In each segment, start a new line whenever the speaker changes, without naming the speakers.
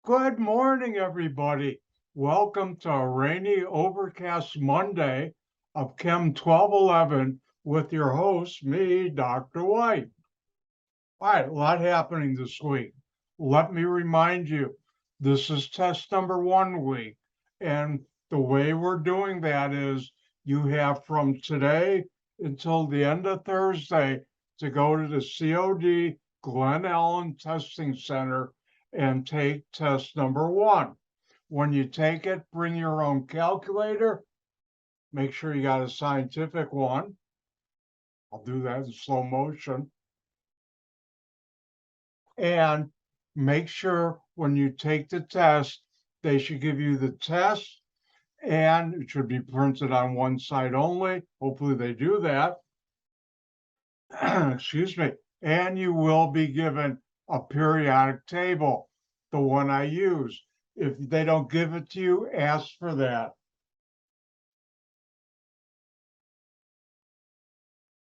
Good morning, everybody. Welcome to a rainy, overcast Monday of Chem 1211 with your host, me, Dr. White. All right, a lot happening this week. Let me remind you, this is test number 1 week. And the way we're doing that is you have from today until the end of Thursday to go to the COD Glen Ellen Testing Center and take test number 1. When you take it, bring your own calculator. Make sure you got a scientific one. I'll do that in slow motion. And make sure when you take the test, they should give you the test and it should be printed on one side only. Hopefully they do that. Excuse me. And you will be given a periodic table, the one I use. If they don't give it to you, ask for that.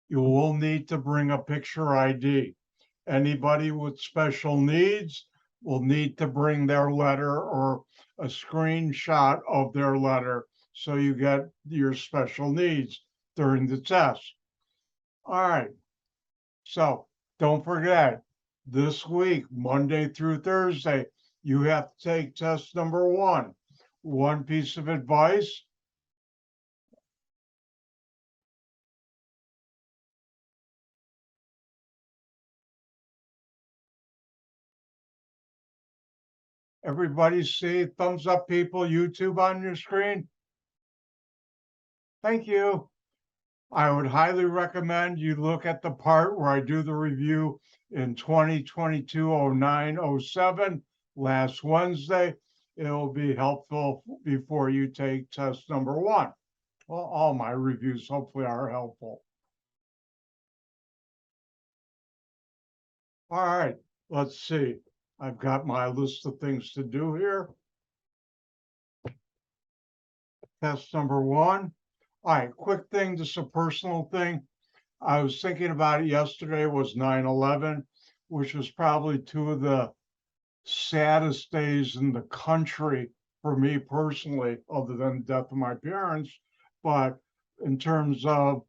You will need to bring a picture ID. Anybody with special needs will need to bring their letter or a screenshot of their letter so you get your special needs during the test. All right, so don't forget, this week, Monday through Thursday, you have to take test number 1. One piece of advice: everybody see thumbs up, people, YouTube on your screen? Thank you. I would highly recommend you look at the part where I do the review in 2022-09-07 last Wednesday. It'll be helpful before you take test number 1. Well, all my reviews hopefully are helpful. All right, let's see. I've got my list of things to do here. Test number 1. All right, quick thing, just a personal thing. I was thinking about it yesterday, was 9/11, which was probably 2 of the saddest days in the country for me personally, other than the death of my parents. But in terms of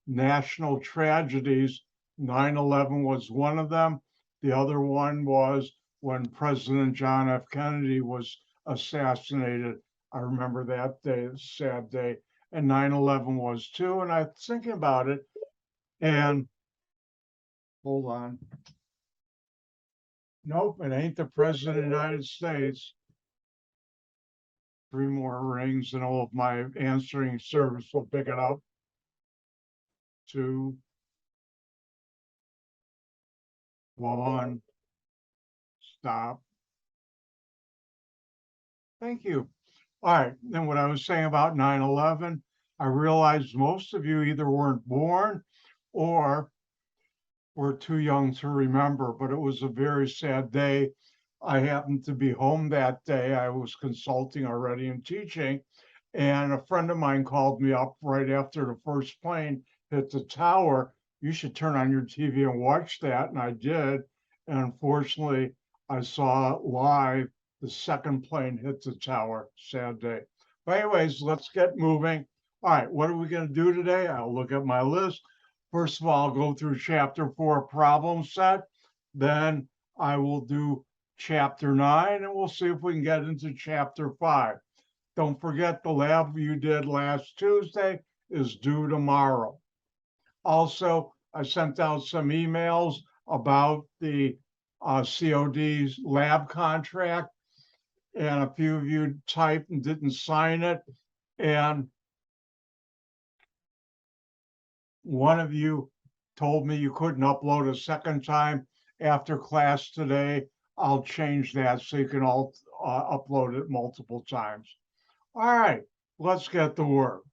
national tragedies, 9/11 was one of them. The other one was when President John F. Kennedy was assassinated. I remember that day, a sad day. And 9/11 was too. And I was thinking about it. And hold on. Nope, it ain't the President of the United States. 3 more rings and all of my answering service will pick it up. 2, 1, stop. Thank you. All right, then what I was saying about 9/11, I realized most of you either weren't born or were too young to remember, but it was a very sad day. I happened to be home that day. I was consulting already and teaching, and a friend of mine called me up right after the first plane hit the tower. You should turn on your TV and watch that. And I did. And unfortunately, I saw it live. The second plane hit the tower. Sad day. But anyways, let's get moving. All right, what are we going to do today? I'll look at my list. First of all, I'll go through chapter 4 problem set. Then I will do chapter 9, and we'll see if we can get into chapter 5. Don't forget the lab you did last Tuesday is due tomorrow. Also, I sent out some emails about the COD's lab contract, and a few of you typed and didn't sign it. And one of you told me you couldn't upload a second time after class today. I'll change that so you can all upload it multiple times. All right, let's get to work.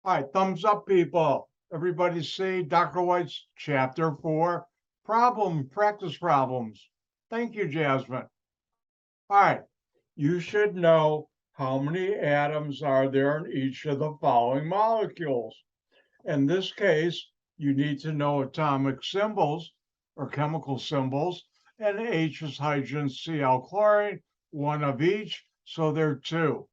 All right, thumbs up, people. Everybody see Dr. White's chapter 4, practice problems. Thank you, Jasmine. All right, you should know how many atoms are there in each of the following molecules. In this case, you need to know atomic symbols. or chemical symbols, and H is hydrogen, Cl chlorine, one of each, so there are two.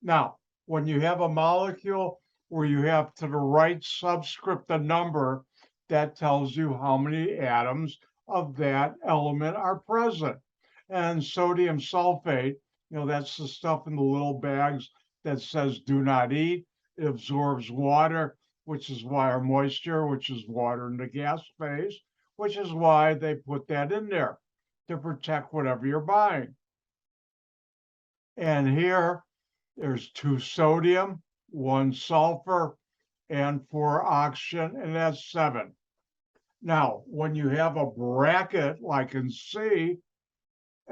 Now, when you have a molecule where you have to the right subscript a number, that tells you how many atoms of that element are present. And sodium sulfate, that's the stuff in the little bags that says do not eat. It absorbs water, which is why our moisture, which is water in the gas phase, which is why they put that in there to protect whatever you're buying. And here, there's 2 sodium, 1 sulfur, and 4 oxygen, and that's 7. Now, when you have a bracket like in C,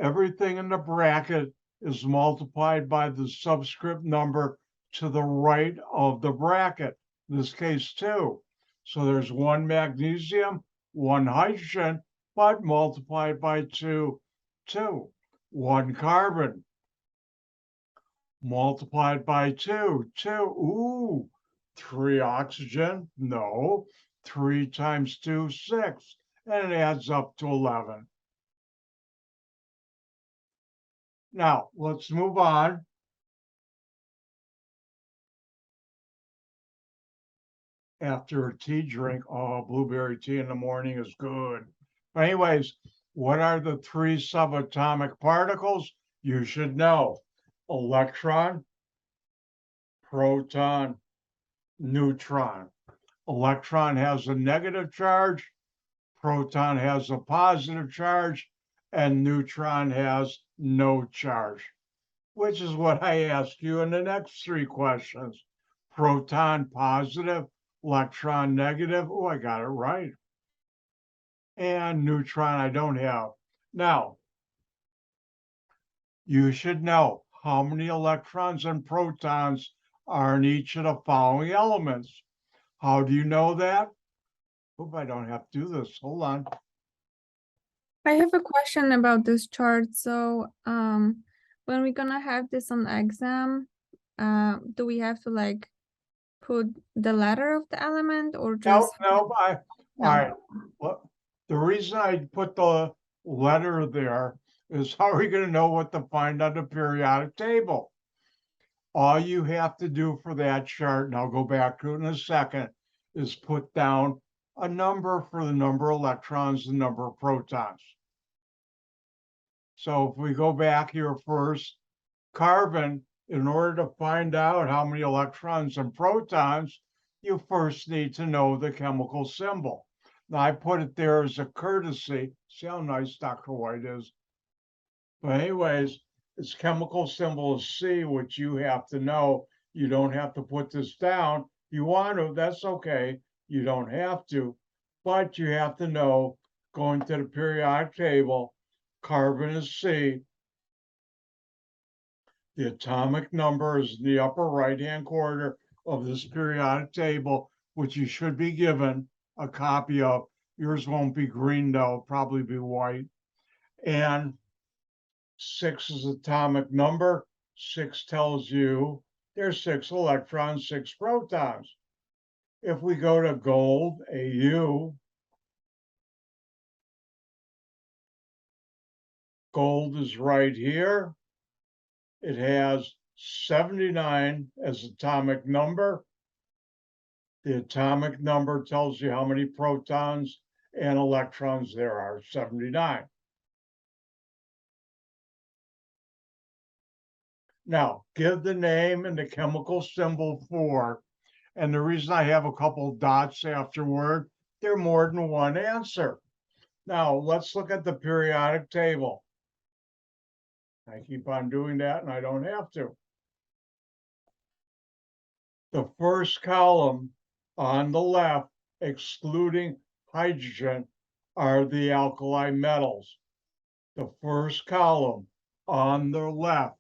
everything in the bracket is multiplied by the subscript number to the right of the bracket, in this case 2. So there's 1 magnesium, 1 hydrogen, but multiplied by 2, 2. 1 carbon, multiplied by 2, 2. Ooh, 3 oxygen? No. 3 times 2, 6. And it adds up to 11. Now, let's move on. After a tea drink, oh, blueberry tea in the morning is good. But anyways, what are the 3 subatomic particles? You should know. Electron, proton, neutron. Electron has a negative charge, proton has a positive charge, and neutron has no charge, which is what I ask you in the next 3 questions. Proton positive, electron negative. Oh, I got it right. And neutron I don't have. Now, you should know how many electrons and protons are in each of the following elements. How do you know that? Hope I don't have to do this. Hold on.
I have a question about this chart. So, when we're gonna have this on exam, do we have to like put the letter of the element or just
No, all
no?
right. Well, the reason I put the letter there is how are you going to know what to find on the periodic table? All you have to do for that chart, and I'll go back to it in a second, is put down a number for the number of electrons, the number of protons. So if we go back here first, carbon, in order to find out how many electrons and protons, you first need to know the chemical symbol. Now, I put it there as a courtesy. See how nice Dr. White is? But anyways, its chemical symbol is C, which you have to know. You don't have to put this down. You want to, that's okay. You don't have to, but you have to know, going to the periodic table, carbon is C. The atomic number is in the upper right-hand corner of this periodic table, which you should be given a copy of. Yours won't be green, though, probably be white. And 6 is atomic number. 6 tells you there's 6 electrons, 6 protons. If we go to gold, AU, gold is right here. It has 79 as atomic number. The atomic number tells you how many protons and electrons there are, 79. Now, give the name and the chemical symbol for, and the reason I have a couple dots afterward, there are more than one answer. Now, let's look at the periodic table. I keep on doing that and I don't have to. The first column on the left, excluding hydrogen, are the alkali metals. The first column on the left,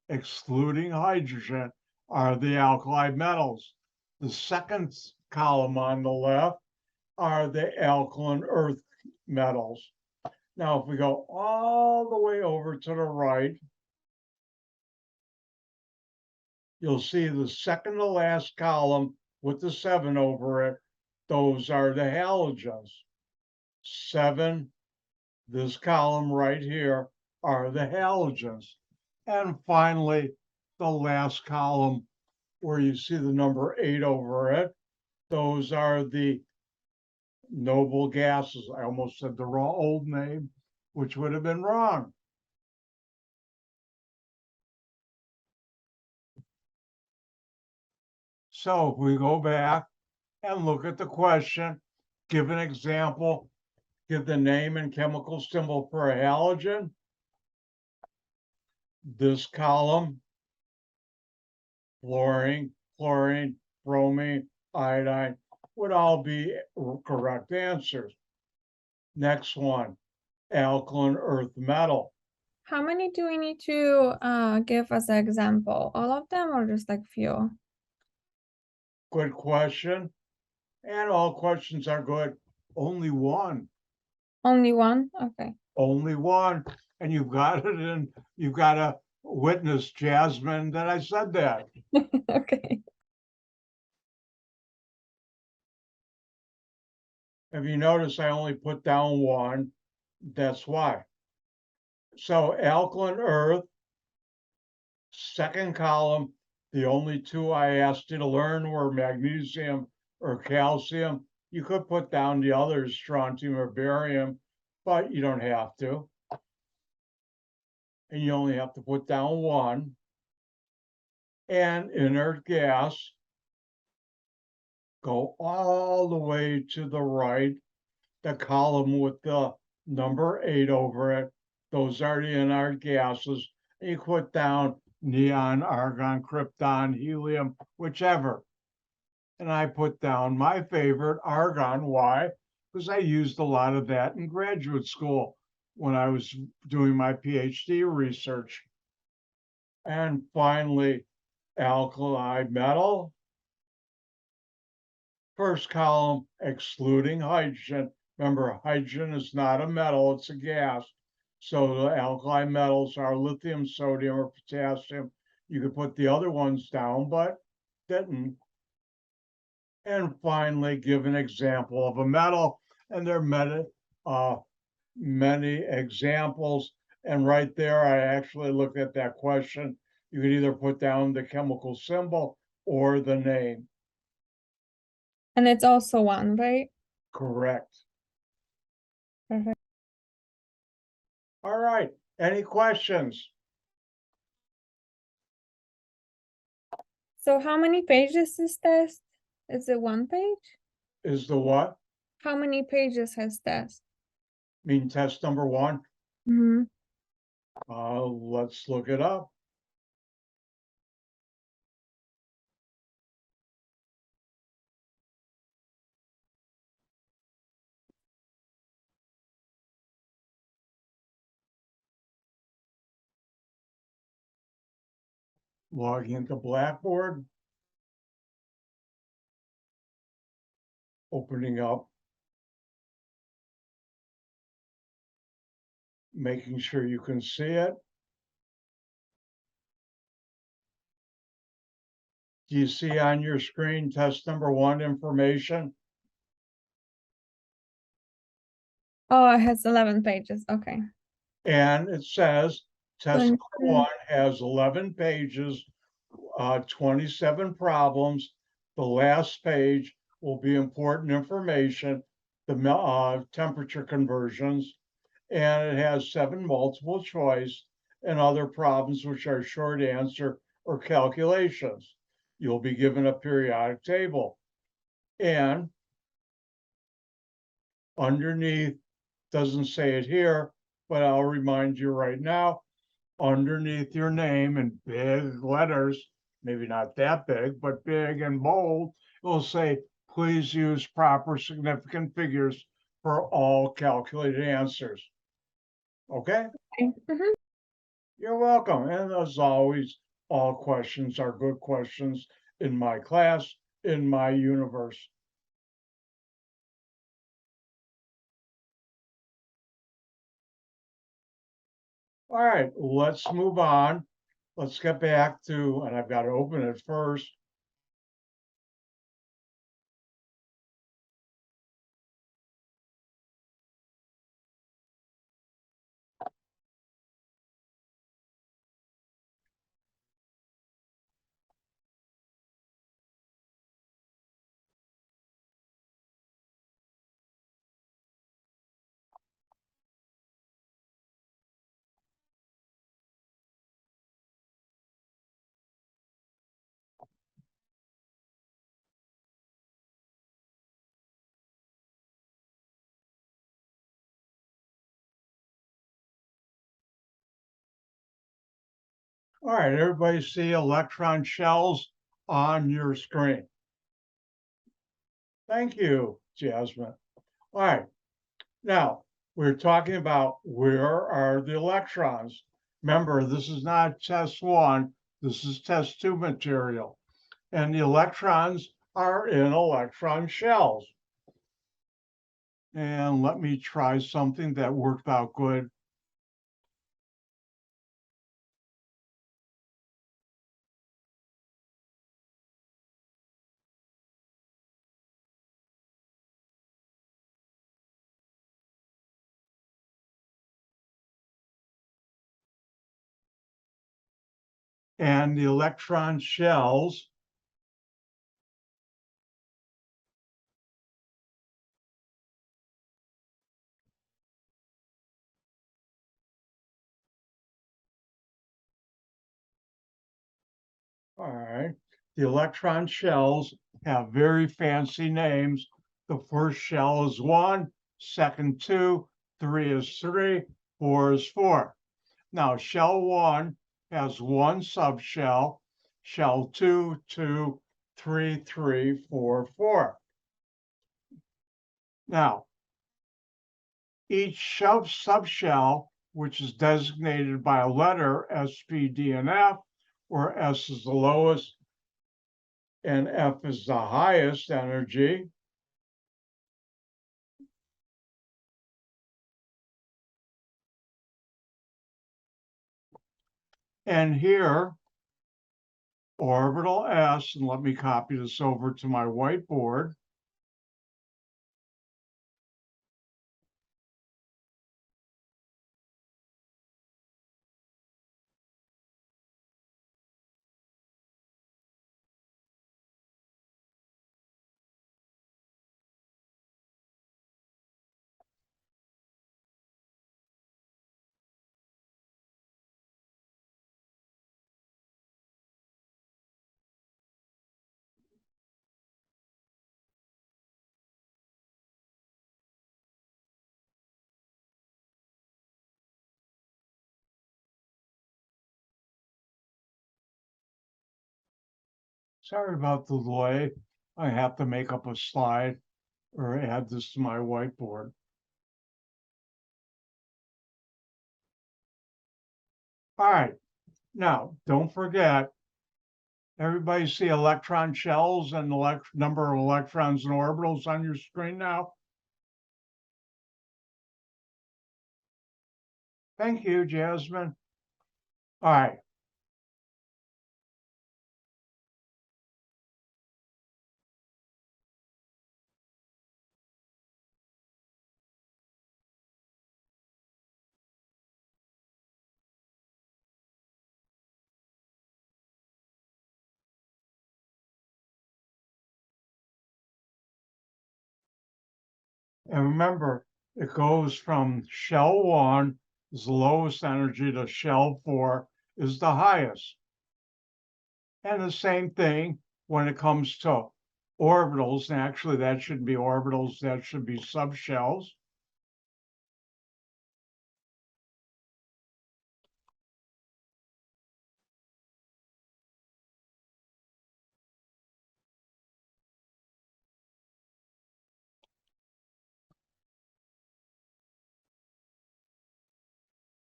excluding hydrogen, are the alkali metals. The second column on the left are the alkaline earth metals. Now, if we go all the way over to the right, you'll see the second to last column with the 7 over it. Those are the halogens. 7, this column right here, are the halogens. And finally, the last column where you see the number 8 over it, those are the noble gases. I almost said the wrong old name, which would have been wrong. So if we go back and look at the question, give an example, give the name and chemical symbol for a halogen. This column, fluorine, chlorine, bromine, iodine, would all be correct answers. Next one, alkaline earth metal.
How many do we need to give as an example? All of them or just like few?
Good question. And all questions are good. Only one.
Only one? Okay.
Only one. And you've got it in, you've got to witness, Jasmine, that I said that.
Okay.
If you notice, I only put down one. That's why. So alkaline earth, second column, the only two I asked you to learn were magnesium or calcium. You could put down the others, strontium or barium, but you don't have to. And you only have to put down one. And inert gas, go all the way to the right, the column with the number 8 over it. Those are the inert gases. And you put down neon, argon, krypton, helium, whichever. And I put down my favorite, argon. Why? Because I used a lot of that in graduate school when I was doing my PhD research. And finally, alkali metal. First column, excluding hydrogen. Remember, hydrogen is not a metal, it's a gas. So the alkali metals are lithium, sodium, or potassium. You could put the other ones down, but didn't. And finally, give an example of a metal. And there are many examples. And right there, I actually looked at that question. You could either put down the chemical symbol or the name.
And it's also one, right?
Correct.
Perfect.
All right. Any questions?
So how many pages is test? Is it one page?
Is the what?
How many pages has test?
Mean test number 1?
Mm-hmm.
Let's look it up. Logging into Blackboard. Opening up. Making sure you can see it. Do you see on your screen test number 1 information?
Oh, it has 11 pages. Okay.
And it says test number
Mhm.
1 has 11 pages, 27 problems. The last page will be important information, the temperature conversions, and it has 7 multiple choice and other problems which are short answer or calculations. You'll be given a periodic table. And underneath, doesn't say it here, but I'll remind you right now, underneath your name in big letters, maybe not that big, but big and bold, it will say, please use proper significant figures for all calculated answers. Okay?
Okay. Mhm.
You're welcome. And as always, all questions are good questions in my class, in my universe. All right, let's move on. Let's get back to, and I've got to open it first. All right, everybody see electron shells on your screen. Thank you, Jasmine. All right, now we're talking about where are the electrons. Remember, this is not test one, this is test two material. And the electrons are in electron shells. And let me try something that worked out good. And the electron shells all right. The electron shells have very fancy names. The first shell is 1, second 2, 3 is 3, 4 is 4. Now, shell 1 has one subshell, shell 2, 2, 3, 3, 4, 4. Now, each subshell, which is designated by a letter, S, P, D, and F, where S is the lowest and F is the highest energy. And here, orbital S, and let me copy this over to my whiteboard. Sorry about the delay. I have to make up a slide or add this to my whiteboard. All right, now don't forget, everybody see electron shells and the number of electrons and orbitals on your screen now? Thank you, Jasmine. All right. And remember, it goes from shell 1 is the lowest energy to shell 4 is the highest. And the same thing when it comes to orbitals. And actually, that shouldn't be orbitals, that should be subshells.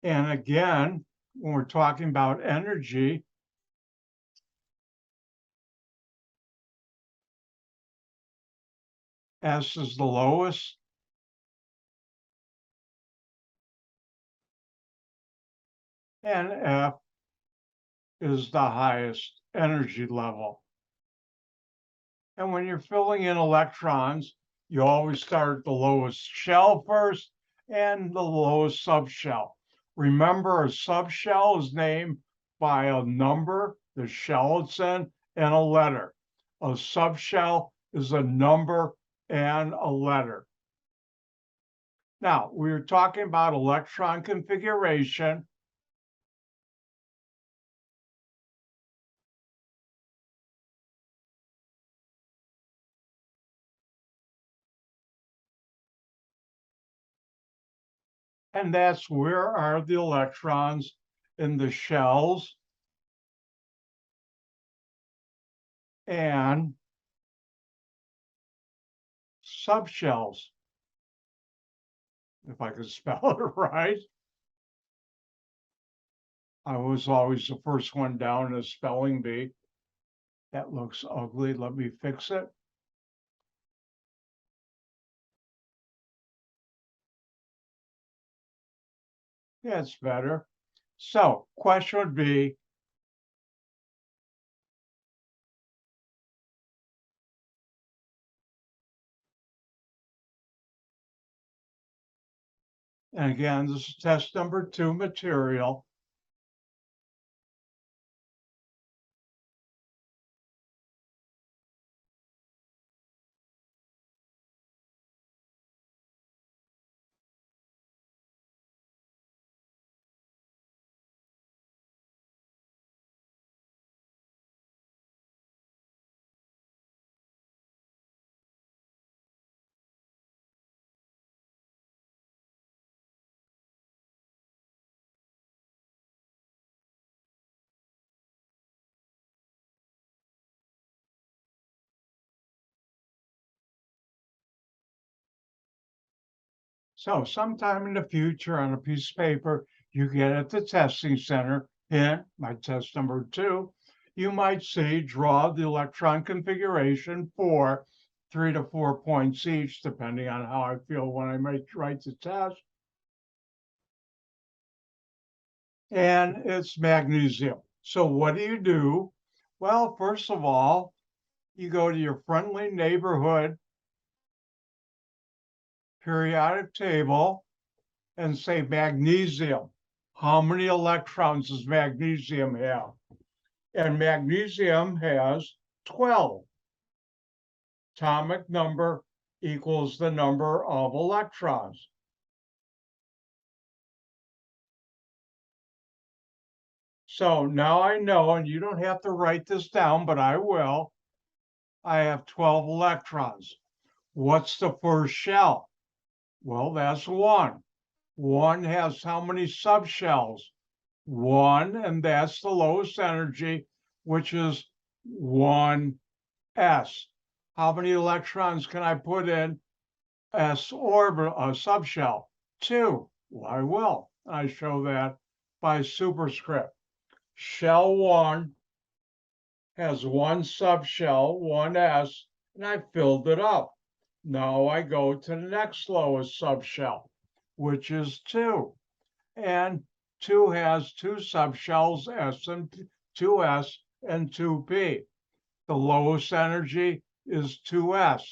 And again, when we're talking about energy, S is the lowest, and F is the highest energy level. And when you're filling in electrons, you always start at the lowest shell first and the lowest subshell. Remember, a subshell is named by a number, the shell it's in, and a letter. A subshell is a number and a letter. Now, we were talking about electron configuration. And that's where are the electrons in the shells and subshells, if I could spell it right. I was always the first one down in a spelling bee. That looks ugly. Let me fix it. Yeah, it's better. So, question would be, and again, this is test number 2 material. So sometime in the future on a piece of paper, you get at the testing center, hint, my test number 2, you might see draw the electron configuration for 3 to 4 points each, depending on how I feel when I might write the test. And it's magnesium. So what do? Well, first of all, you go to your friendly neighborhood periodic table and say magnesium. How many electrons does magnesium have? And magnesium has 12. Atomic number equals the number of electrons. So now I know, and you don't have to write this down, but I will. I have 12 electrons. What's the first shell? Well, that's 1. 1 has how many subshells? 1, and that's the lowest energy, which is 1s. How many electrons can I put in s orbital subshell? 2. Well, I will. I show that by superscript. Shell 1 has 1 subshell, 1s, and I filled it up. Now I go to the next lowest subshell, which is 2. And 2 has 2 subshells, S and 2s and 2p. The lowest energy is 2s.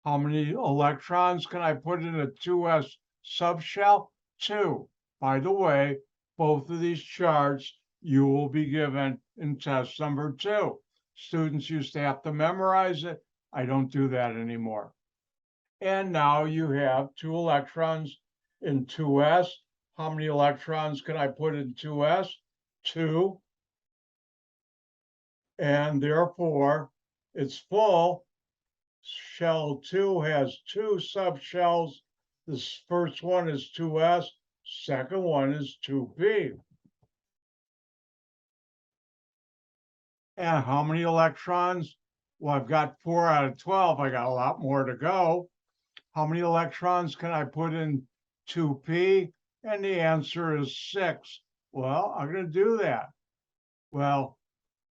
How many electrons can I put in a 2s subshell? 2. By the way, both of these charts you will be given in test number 2. Students used to have to memorize it. I don't do that anymore. And now you have 2 electrons in 2s. How many electrons can I put in 2s? 2. And therefore, it's full. Shell 2 has 2 subshells. This first one is 2s, second one is 2p. And how many electrons? Well, I've got 4 out of 12. I got a lot more to go. How many electrons can I put in 2p? And the answer is 6. Well, I'm going to do that. Well,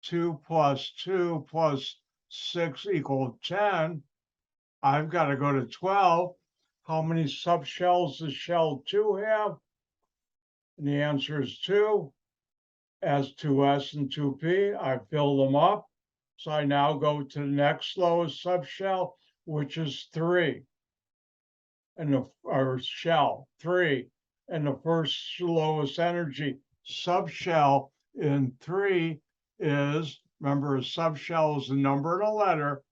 2 plus 2 plus 6 equals 10. I've got to go to 12. How many subshells does shell 2 have? And the answer is 2. As 2s and 2p, I fill them up. So I now go to the next lowest subshell, which is 3. And or shell 3. And the first lowest energy subshell in 3 is, remember, a subshell is a number and a letter,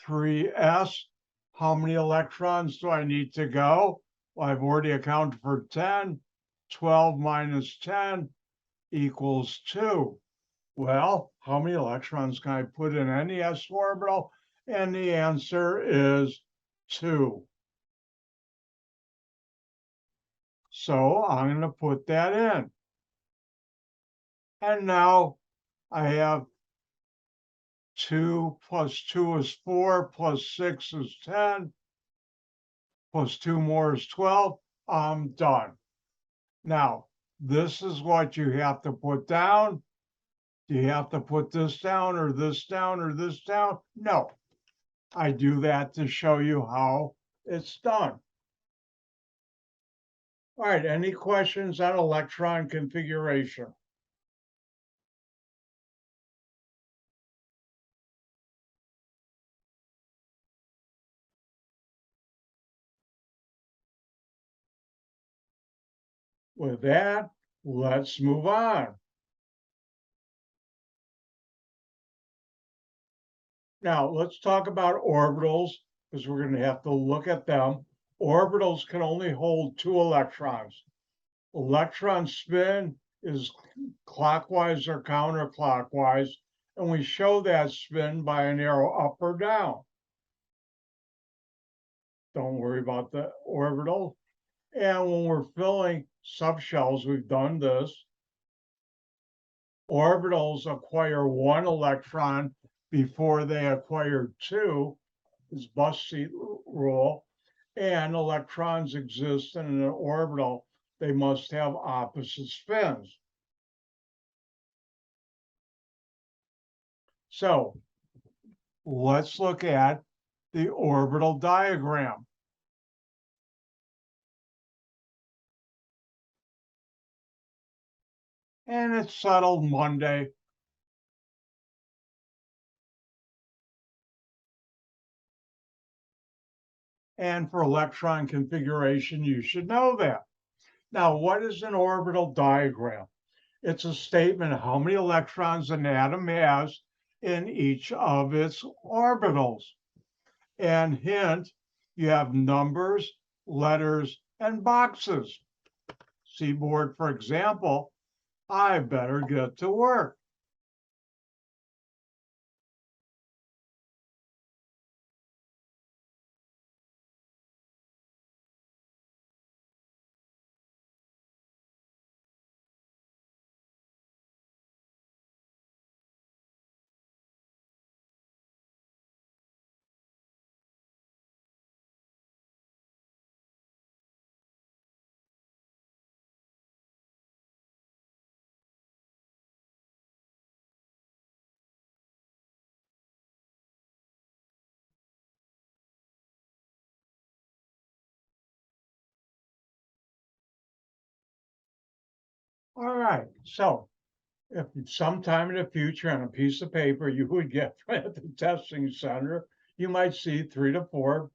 3s. How many electrons do I need to go? Well, I've already accounted for 10. 12 minus 10 equals 2. Well, how many electrons can I put in any s orbital? And the answer is 2. So I'm going to put that in. And now I have 2 plus 2 is 4, plus 6 is 10, plus 2 more is 12. I'm done. Now, this is what you have to put down. Do you have to put this down or this down or this down? No. I do that to show you how it's done. All right, any questions on electron configuration? With that, let's move on. Now, let's talk about orbitals because we're going to have to look at them. Orbitals can only hold 2 electrons. Electron spin is clockwise or counterclockwise, and we show that spin by an arrow up or down. Don't worry about the orbital. And when we're filling subshells, we've done this. Orbitals acquire 1 electron before they acquire 2, is bus seat rule. And electrons exist in an orbital. They must have opposite spins. So let's look at the orbital diagram. And it's settled Monday. And for electron configuration, you should know that. Now, what is an orbital diagram? It's a statement of how many electrons an atom has in each of its orbitals. And hint, you have numbers, letters, and boxes. Seaboard, for example, I better get to work. All right, so if sometime in the future on a piece of paper you would get at the testing center, you might see 3 to 4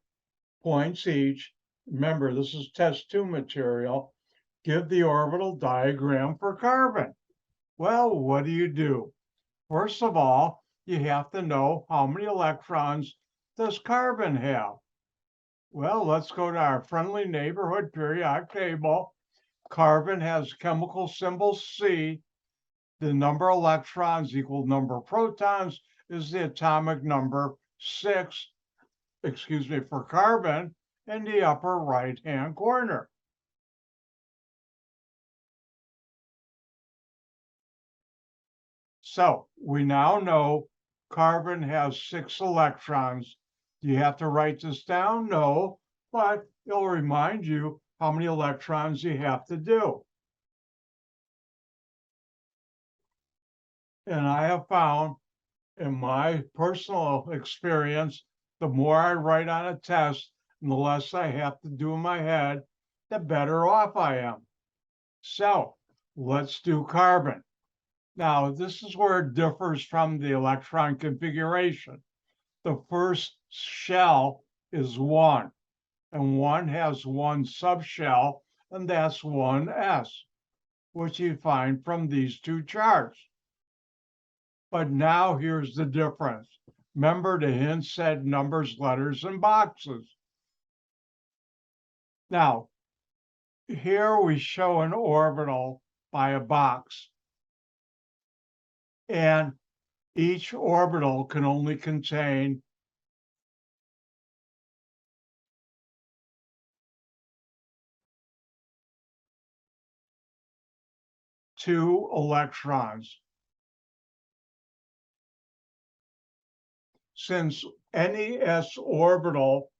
points each. Remember, this is test 2 material. Give the orbital diagram for carbon. Well, what do? First of all, you have to know how many electrons does carbon have. Well, let's go to our friendly neighborhood periodic table. Carbon has chemical symbol C. The number of electrons equal number of protons is the atomic number 6, for carbon in the upper right-hand corner. So we now know carbon has 6 electrons. Do you have to write this down? No, but it'll remind you how many electrons you have to do. And I have found in my personal experience, the more I write on a test and the less I have to do in my head, the better off I am. So let's do carbon. Now, this is where it differs from the electron configuration. The first shell is 1, and 1 has 1 subshell, and that's 1s, which you find from these 2 charts. But now here's the difference. Remember, the hint said numbers, letters, and boxes. Now, here we show an orbital by a box. And each orbital can only contain 2 electrons. Since any s orbital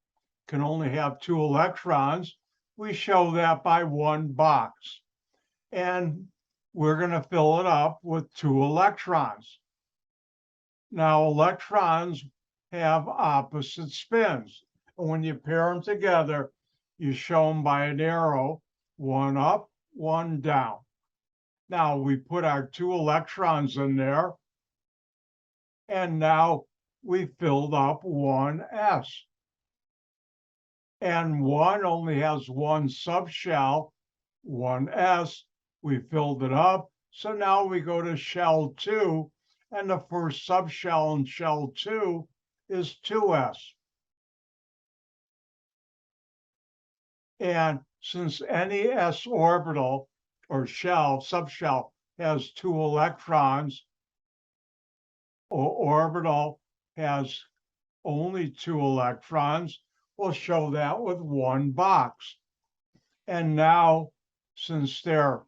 can only have 2 electrons, we show that by one box. And we're going to fill it up with 2 electrons. Now, electrons have opposite spins. And when you pair them together, you show them by an arrow, one up, one down. Now, we put our 2 electrons in there, and now we filled up one s. And one only has one subshell, one s. We filled it up. So now we go to shell 2, and the first subshell in shell 2 is 2s. And since any s orbital or subshell has 2 electrons, or orbital has only 2 electrons, we'll show that with one box. And now, since they're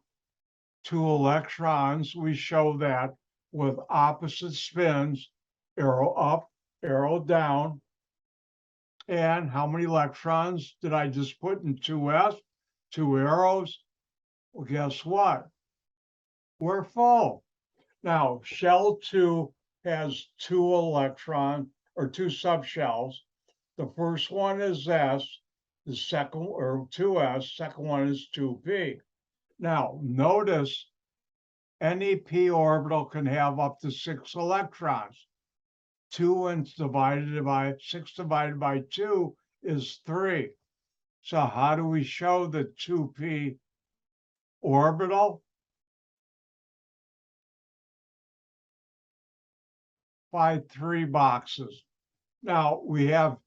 2 electrons, we show that with opposite spins, arrow up, arrow down. And how many electrons did I just put in 2s? 2 arrows. Well, guess what? We're full. Now, shell 2 has 2 electron or 2 subshells. The first one is s, the second, or 2s, second one is 2p. Now, notice any p orbital can have up to 6 electrons. 6 divided by 2 is 3. So how do we show the 2p orbital? By 3 boxes. Now we have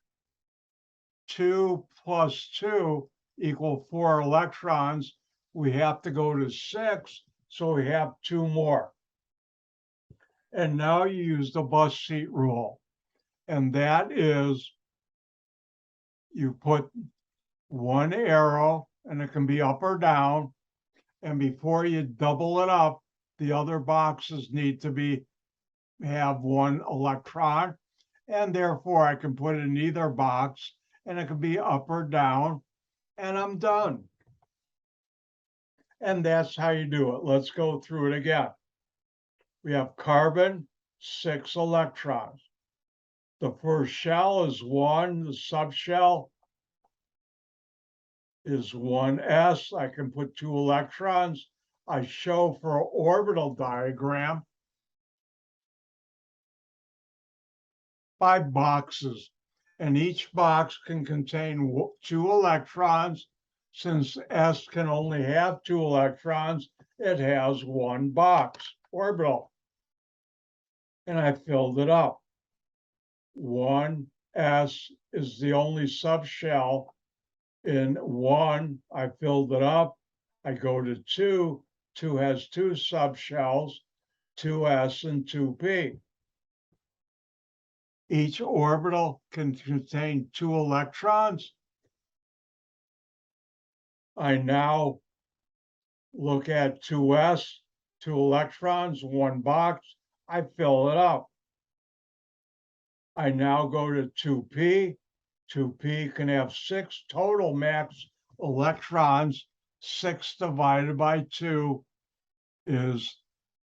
2 plus 2 equal 4 electrons. We have to go to 6, so we have 2 more. And now you use the bus seat rule. And that is, you put one arrow, and it can be up or down. And before you double it up, the other boxes need to have 1 electron. And therefore, I can put it in either box, and it can be up or down, and I'm done. And that's how you do it. Let's go through it again. We have carbon, 6 electrons. The first shell is 1, the subshell is 1s. I can put 2 electrons. I show for an orbital diagram by boxes, and each box can contain 2 electrons. Since s can only have 2 electrons, it has 1 box, orbital. And I filled it up. 1s is the only subshell. In 1, I filled it up. I go to 2. 2 has 2 subshells, 2s and 2p. Each orbital can contain 2 electrons. I now look at 2s, 2 electrons, 1 box. I fill it up. I now go to 2p. 2p can have 6 total max electrons. 6 divided by 2 is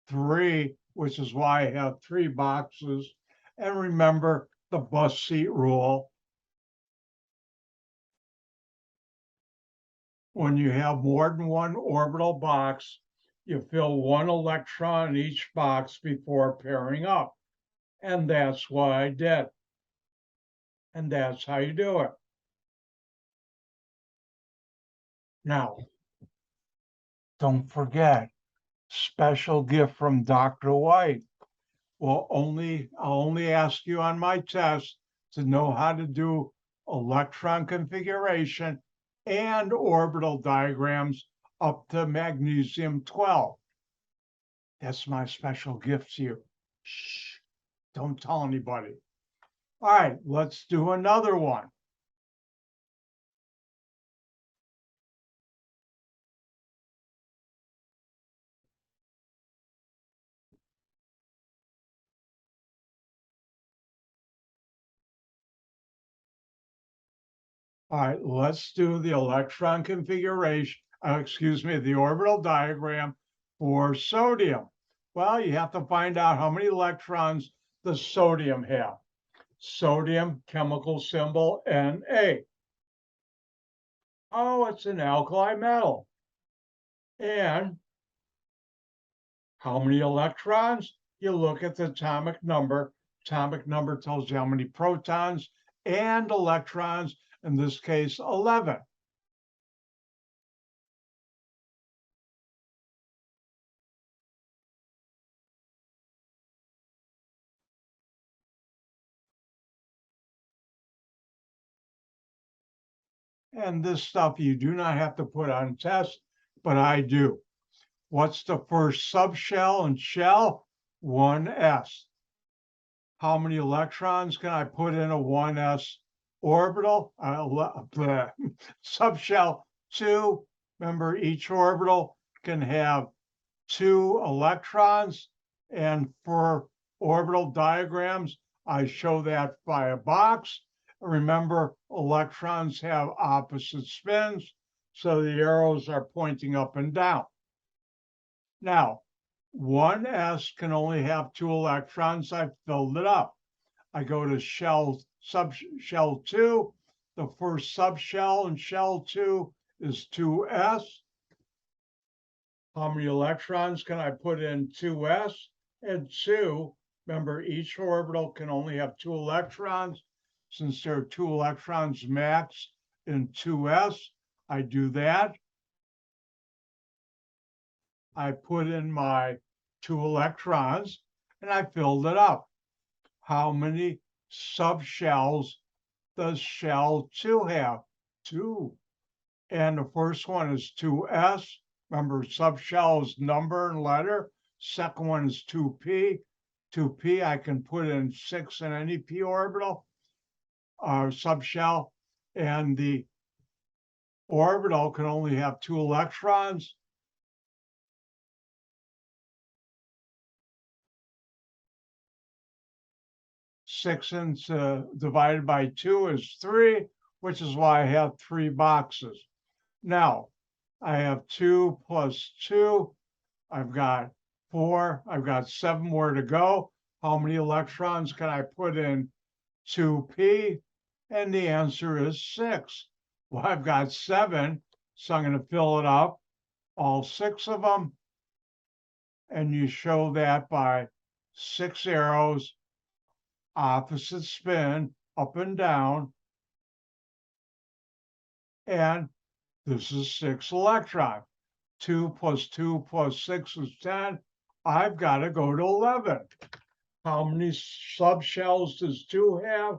3, which is why I have 3 boxes. And remember the bus seat rule. When you have more than 1 orbital box, you fill 1 electron in each box before pairing up. And that's what I did. And that's how you do it. Now, don't forget, special gift from Dr. White. I'll only ask you on my test to know how to do electron configuration and orbital diagrams up to magnesium 12. That's my special gift to you. Shh, don't tell anybody. All right, let's do another one. All right, let's do the electron configuration, the orbital diagram for sodium. Well, you have to find out how many electrons does sodium have. Sodium, chemical symbol Na. Oh, it's an alkali metal. And how many electrons? You look at the atomic number. Atomic number tells you how many protons and electrons, in this case, 11. And this stuff you do not have to put on test, but I do. What's the first subshell and shell? 1s. How many electrons can I put in a 1s orbital? Subshell 2. Remember, each orbital can have 2 electrons. And for orbital diagrams, I show that by a box. Remember, electrons have opposite spins, so the arrows are pointing up and down. Now, 1s can only have 2 electrons. I filled it up. I go to subshell 2. The first subshell in shell 2 is 2s. How many electrons can I put in 2s? And 2, remember, each orbital can only have 2 electrons. Since there are 2 electrons max in 2s, I do that. I put in my 2 electrons and I filled it up. How many subshells does shell 2 have? 2. And the first one is 2s. Remember, subshell is number and letter. Second one is 2p. 2p, I can put in 6 in any p orbital, subshell. And the orbital can only have 2 electrons. Six divided by 2 is 3, which is why I have 3 boxes. Now, I have 2 plus 2. I've got 4. I've got 7 more to go. How many electrons can I put in 2p? And the answer is 6. Well, I've got 7, so I'm going to fill it up, all 6 of them. And you show that by 6 arrows, opposite spin, up and down. And this is 6 electrons. 2 plus 2 plus 6 is 10. I've got to go to 11. How many subshells does 2 have?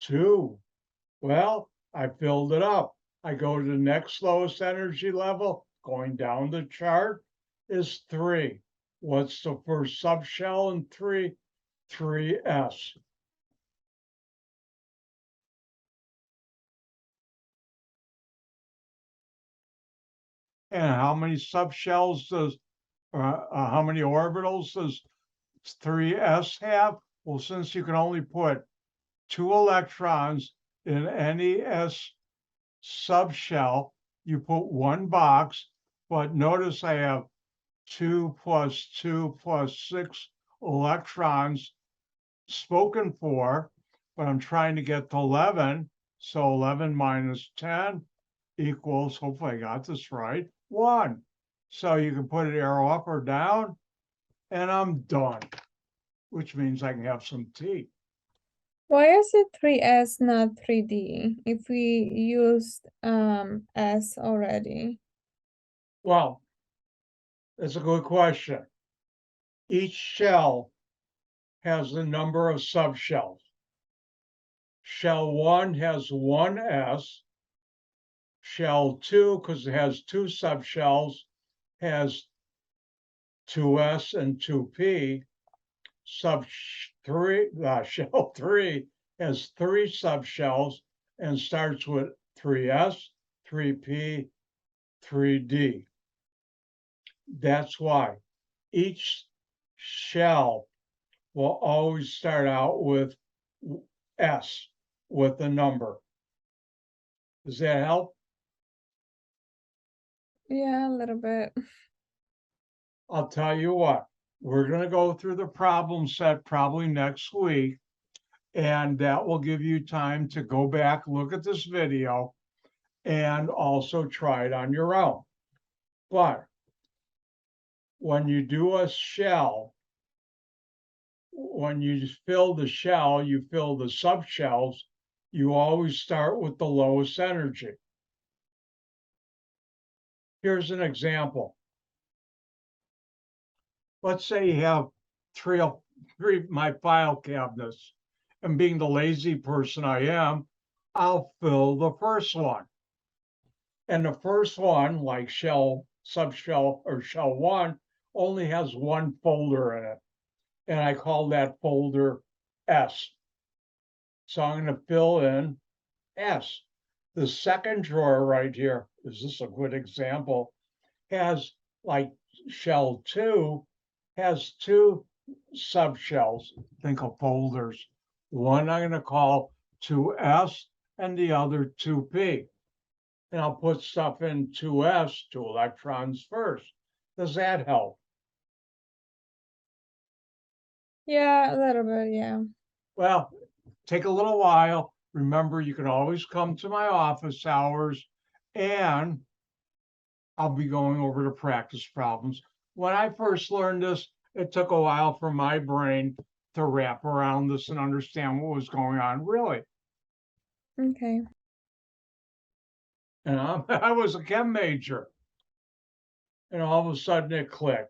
2. Well, I filled it up. I go to the next lowest energy level, going down the chart, is 3. What's the first subshell in 3? 3s. And how many subshells does, how many orbitals does 3s have? Well, since you can only put 2 electrons in any s subshell, you put 1 box, but notice I have 2 plus 2 plus 6 electrons spoken for, but I'm trying to get to 11. So 11 minus 10 equals, hopefully I got this right, 1. So you can put an arrow up or down, and I'm done, which means I can have some tea.
Why is it 3s, not 3d, if we used s already?
Well, that's a good question. Each shell has the number of subshells. Shell 1 has 1s. Shell 2, because it has 2 subshells, has 2s and 2p. Shell 3 has 3 subshells and starts with 3s, 3p, 3d. That's why each shell will always start out with s. with a number. Does that help?
Yeah, a little bit.
I'll tell you what, we're going to go through the problem set probably next week, and that will give you time to go back, look at this video, and also try it on your own. But when you do a shell, when you fill the shell, you fill the subshells, you always start with the lowest energy. Here's an example. Let's say you have three of my file cabinets, and being the lazy person I am, I'll fill the first one. And the first one, like shell, subshell, or shell one, only has one folder in it. And I call that folder S. So I'm going to fill in S. The second drawer right here, is this a good example, has like shell 2, has 2 subshells, think of folders. One I'm going to call 2S and the other 2P. And I'll put stuff in 2S, 2 electrons first. Does that help?
Yeah, a little bit, yeah.
Well, take a little while. Remember, you can always come to my office hours, and I'll be going over the practice problems. When I first learned this, it took a while for my brain to wrap around this and understand what was going on, really.
Okay.
And I was a chem major, and all of a sudden it clicked.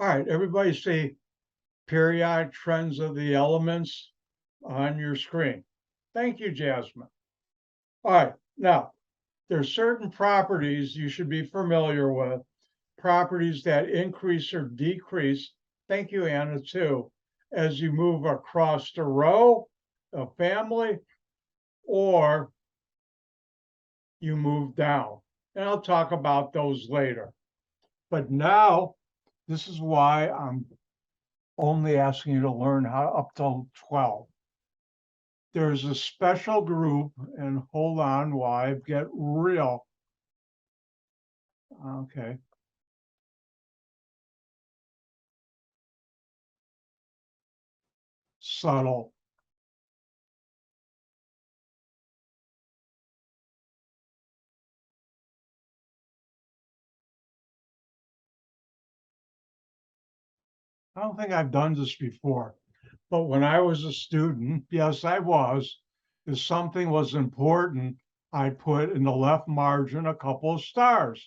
All right, everybody see periodic trends of the elements on your screen. Thank you, Jasmine. All right, now there's certain properties you should be familiar with, properties that increase or decrease, thank you, Anna, too, as you move across the row, a family, or you move down. And I'll talk about those later. But now, this is why I'm only asking you to learn how up till 12. There's a special group, and hold on while I get real. Okay. Subtle. I don't think I've done this before, but when I was a student, yes, I was, if something was important, I put in the left margin a couple of stars.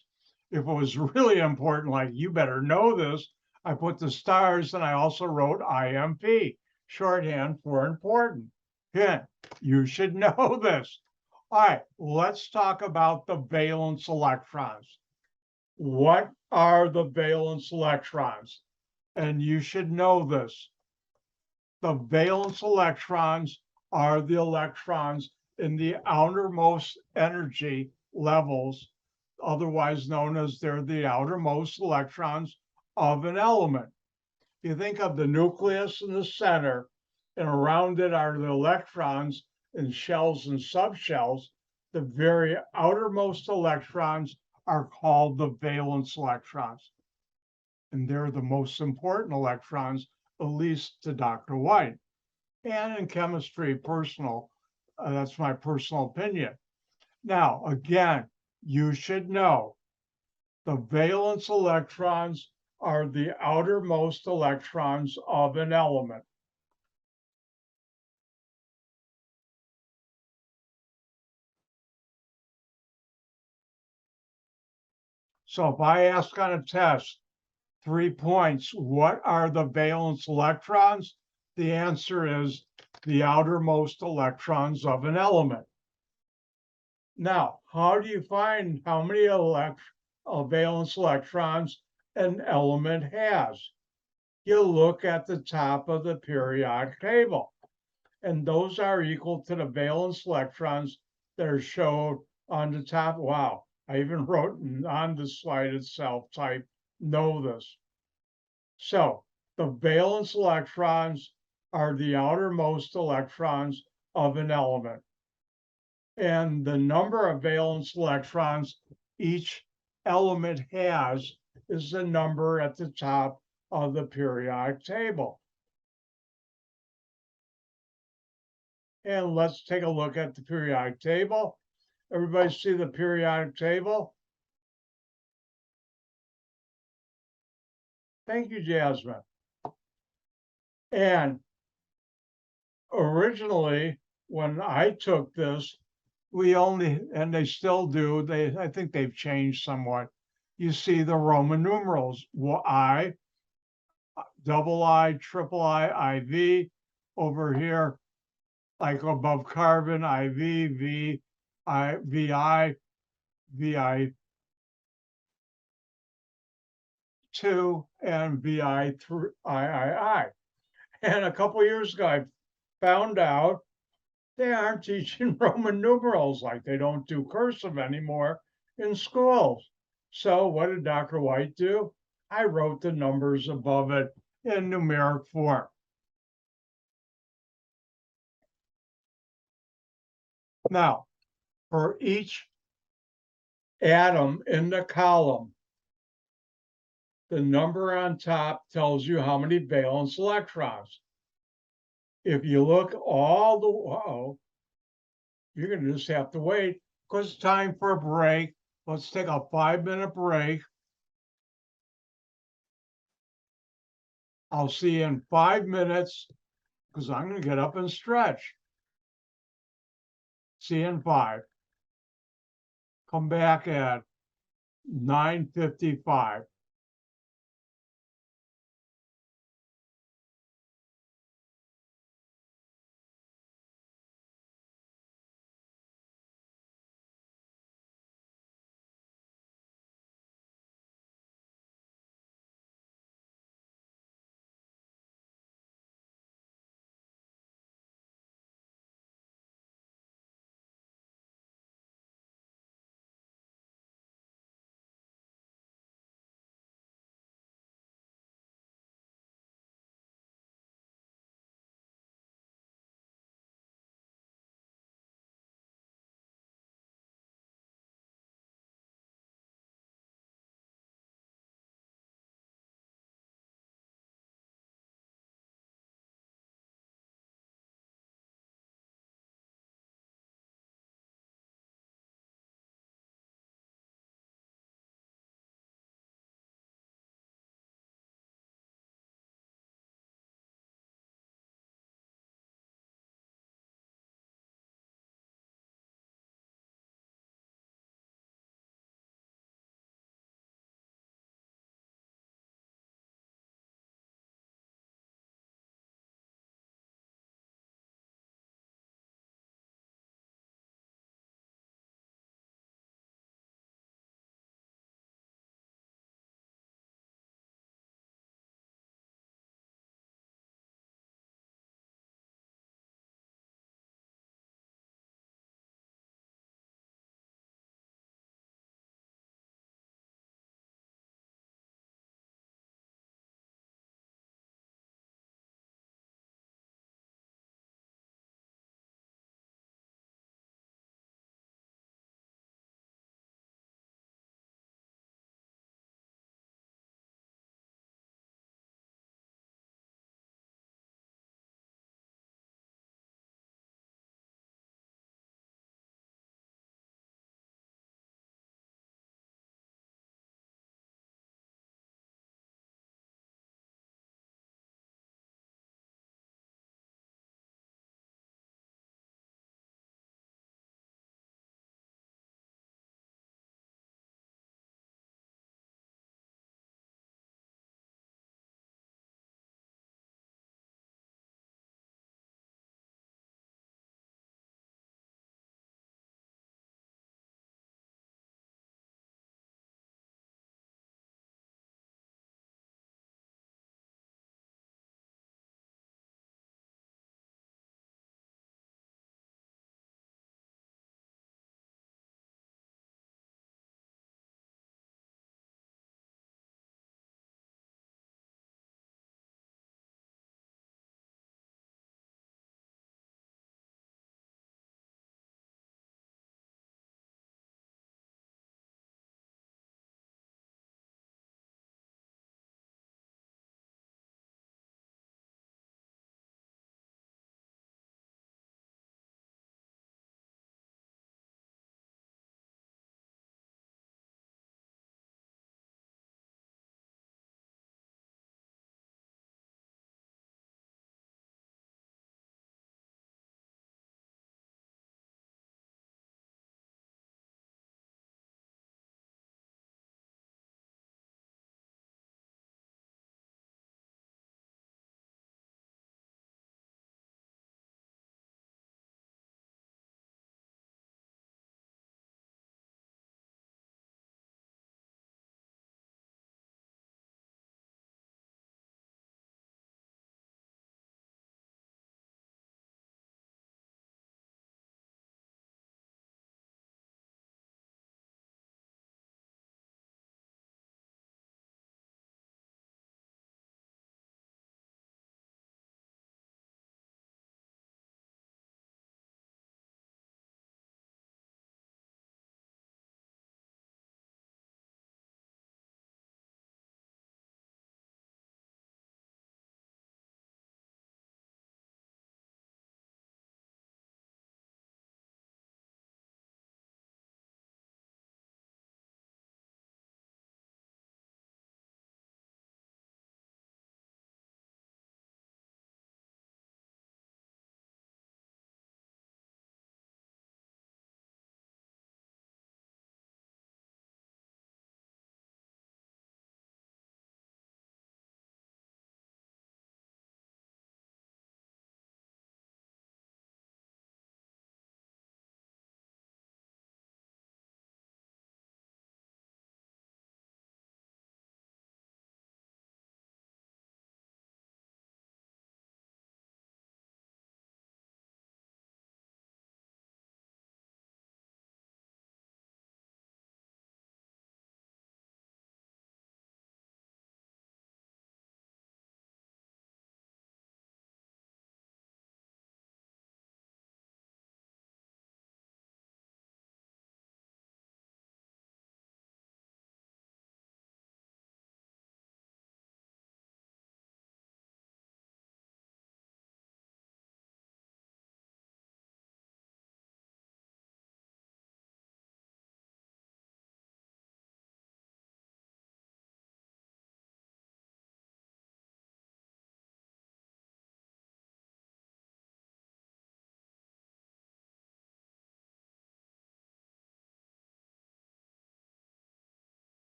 If it was really important, like you better know this, I put the stars and I also wrote IMP, shorthand for important. Hint, you should know this. All right, let's talk about the valence electrons. What are the valence electrons? And you should know this. The valence electrons are the electrons in the outermost energy levels, otherwise known as they're the outermost electrons of an element. You think of the nucleus in the center, and around it are the electrons in shells and subshells. The very outermost electrons are called the valence electrons. And they're the most important electrons, at least to Dr. White. And in chemistry, that's my personal opinion. Now, again, you should know the valence electrons are the outermost electrons of an element. So if I ask on a test, 3 points, what are the valence electrons? The answer is the outermost electrons of an element. Now, how do you find how many valence electrons an element has? You look at the top of the periodic table, and those are equal to the valence electrons that are shown on the top. Wow, I even wrote on the slide itself, type, know this. So the valence electrons are the outermost electrons of an element. And the number of valence electrons each element has is the number at the top of the periodic table. And let's take a look at the periodic table. Everybody see the periodic table? Thank you, Jasmine. And originally, when I took this, we only, and they still do, I think they've changed somewhat. You see the Roman numerals, I, double I, triple I, IV. Over here, like above carbon, IV, V, I, VI, VI2, and VI3, III. And a couple years ago, I found out they aren't teaching Roman numerals, like they don't do cursive anymore in schools. So what did Dr. White do? I wrote the numbers above it in numeric form. Now, for each atom in the column, the number on top tells you how many valence electrons. If you look all the, you're going to just have to wait because it's time for a break. Let's take a 5-minute break. I'll see you in 5 minutes because I'm going to get up and stretch. See you in 5. Come back at 9:55.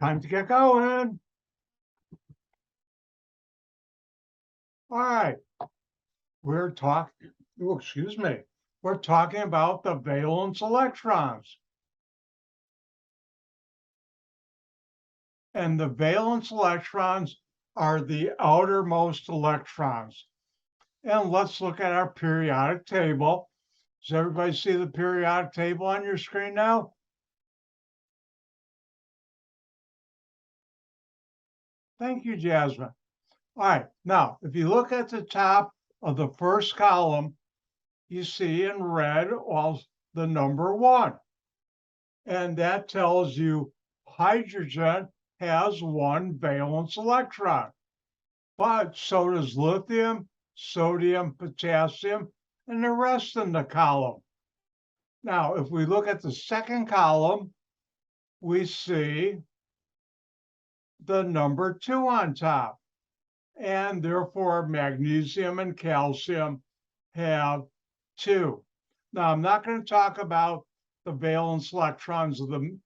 Time to get going. All right. We're talking, oh, excuse me. We're talking about the valence electrons. And the valence electrons are the outermost electrons. And let's look at our periodic table. Does everybody see the periodic table on your screen now? Thank you, Jasmine. All right, now, if you look at the top of the first column, you see in red all the number 1. And that tells you hydrogen has 1 valence electron. But so does lithium, sodium, potassium, and the rest in the column. Now, if we look at the second column, we see the number 2 on top. And therefore, magnesium and calcium have 2. Now, I'm not going to talk about the valence electrons of the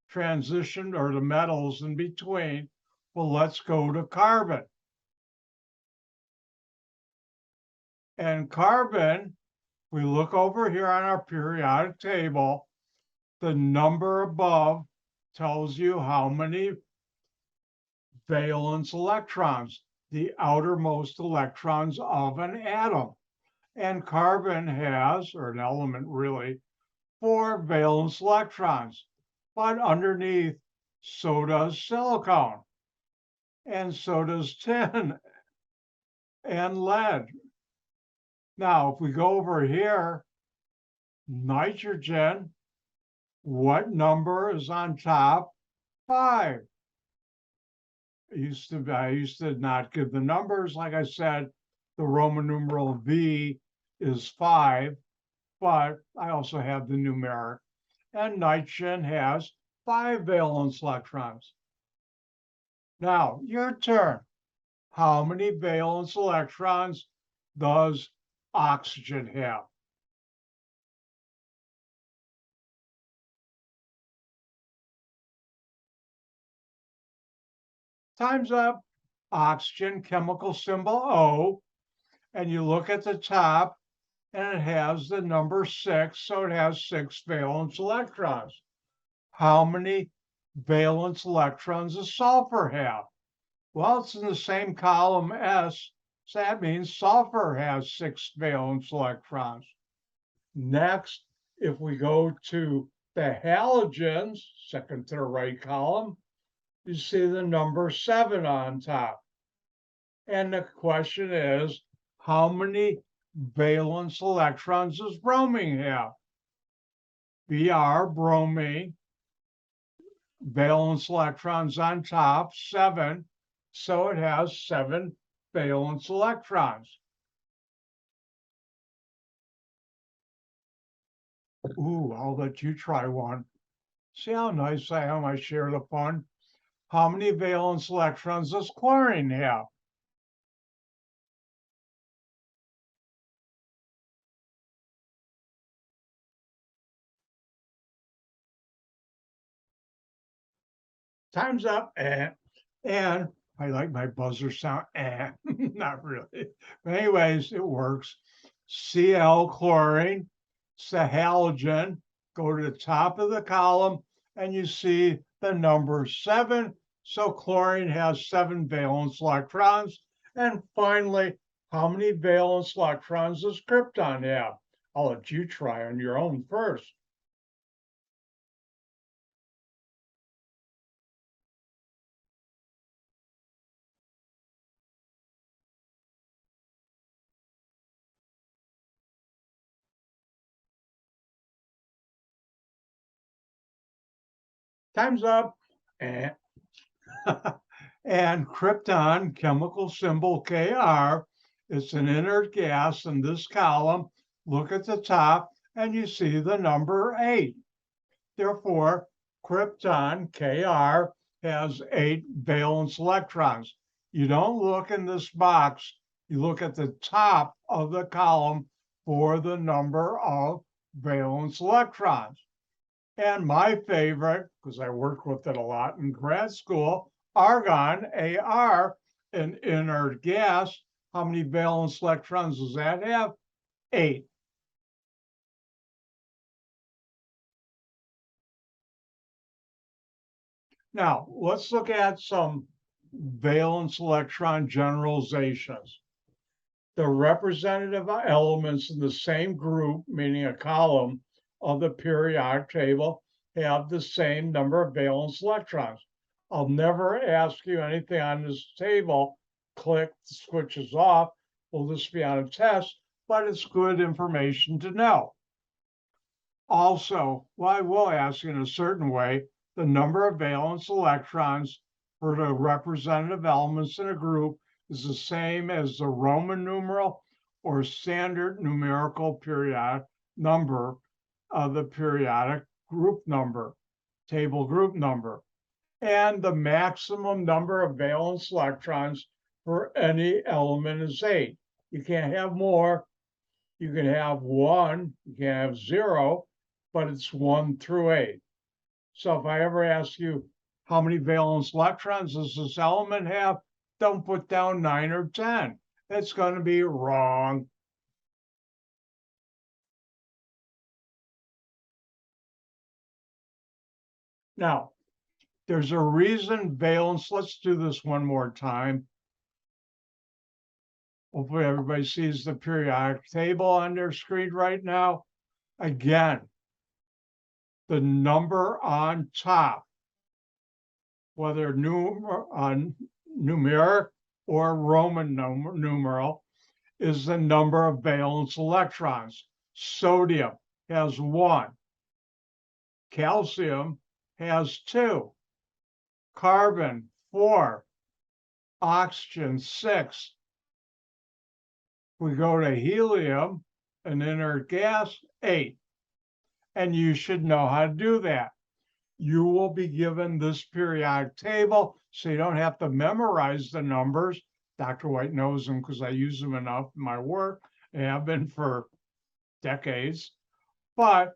transition or the metals in between. Well, let's go to carbon. And carbon, we look over here on our periodic table, the number above tells you how many valence electrons, the outermost electrons of an atom. And carbon has, or an element really, 4 valence electrons. But underneath, so does silicon. And so does tin and lead. Now, if we go over here, nitrogen, what number is on top? 5. I used to not give the numbers. Like I said, the Roman numeral V is 5, but I also have the numeric. And nitrogen has 5 valence electrons. Now, your turn. How many valence electrons does oxygen have? Time's up. Oxygen, chemical symbol O. And you look at the top, and it has the number 6, so it has 6 valence electrons. How many valence electrons does sulfur have? Well, it's in the same column S, so that means sulfur has 6 valence electrons. Next, if we go to the halogens, second to the right column, you see the number 7 on top. And the question is, how many valence electrons does bromine have? Br, bromine, valence electrons on top, 7. So it has 7 valence electrons. Ooh, I'll let you try one. See how nice I am? I share the fun. How many valence electrons does chlorine have? Time's up. And I like my buzzer sound. Not really. But anyways, it works. Cl, chlorine. It's the halogen. Go to the top of the column, and you see the number 7. So chlorine has 7 valence electrons. And finally, how many valence electrons does krypton have? I'll let you try on your own first. Time's up. And krypton, chemical symbol Kr, it's an inert gas in this column. Look at the top, and you see the number 8. Therefore, krypton, Kr, has 8 valence electrons. You don't look in this box. You look at the top of the column for the number of valence electrons. And my favorite, because I worked with it a lot in grad school, argon, Ar, an inert gas. How many valence electrons does that have? 8. Now, let's look at some valence electron generalizations. The representative elements in the same group, meaning a column of the periodic table, have the same number of valence electrons. I'll never ask you anything on this table. Click, the switch is off. Will this be on a test? But it's good information to know. Also, well, I will ask you in a certain way, the number of valence electrons for the representative elements in a group is the same as the Roman numeral or standard numerical periodic number of the periodic group number, table group number. And the maximum number of valence electrons for any element is 8. You can't have more. You can have 1, you can have 0, but it's 1 through 8. So if I ever ask you how many valence electrons does this element have, don't put down 9 or 10. It's going to be wrong. Now, there's a reason valence, let's do this one more time. Hopefully everybody sees the periodic table on their screen right now. Again, the number on top, whether numeric or Roman numeral, is the number of valence electrons. Sodium has 1. Calcium has 2. Carbon, 4. Oxygen, 6. We go to helium, an inert gas, 8. And you should know how to do that. You will be given this periodic table, so you don't have to memorize the numbers. Dr. White knows them because I use them enough in my work. I have been for decades. But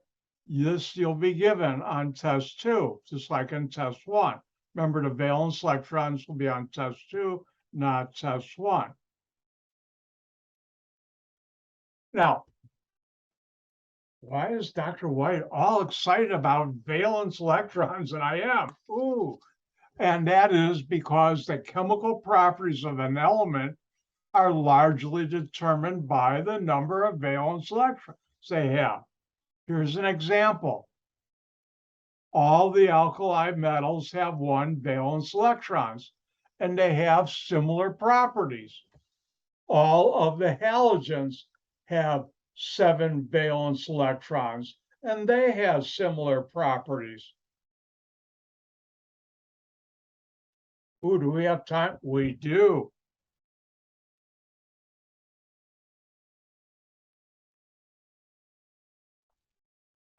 this you'll be given on test 2, just like in test 1. Remember, the valence electrons will be on test 2, not test 1. Now, why is Dr. White all excited about valence electrons? And I am. Ooh. And that is because the chemical properties of an element are largely determined by the number of valence electrons they have. Here's an example. All the alkali metals have 1 valence electrons, and they have similar properties. All of the halogens have 7 valence electrons, and they have similar properties. Ooh, do we have time? We do.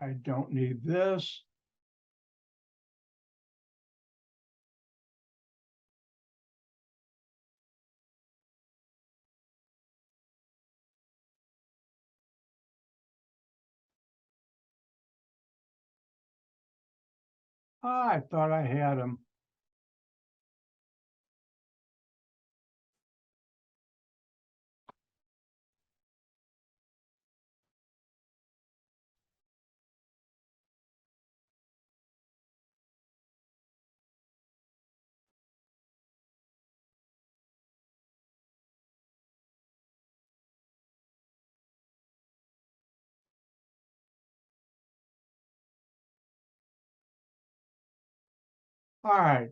I don't need this. I thought I had them. All right.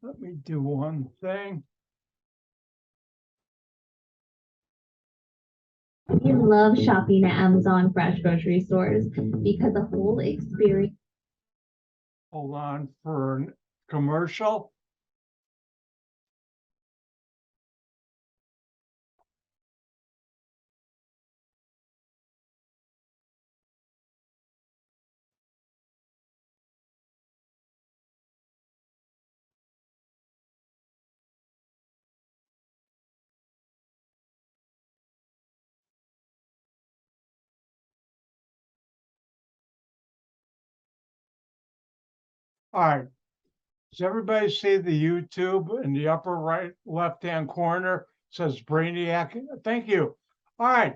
Let me do one thing.
I love shopping at Amazon Fresh grocery stores because the whole experience.
Hold on for a commercial. All right. Does everybody see the YouTube in the upper right, left-hand corner? Says Brainiac. Thank you. All right.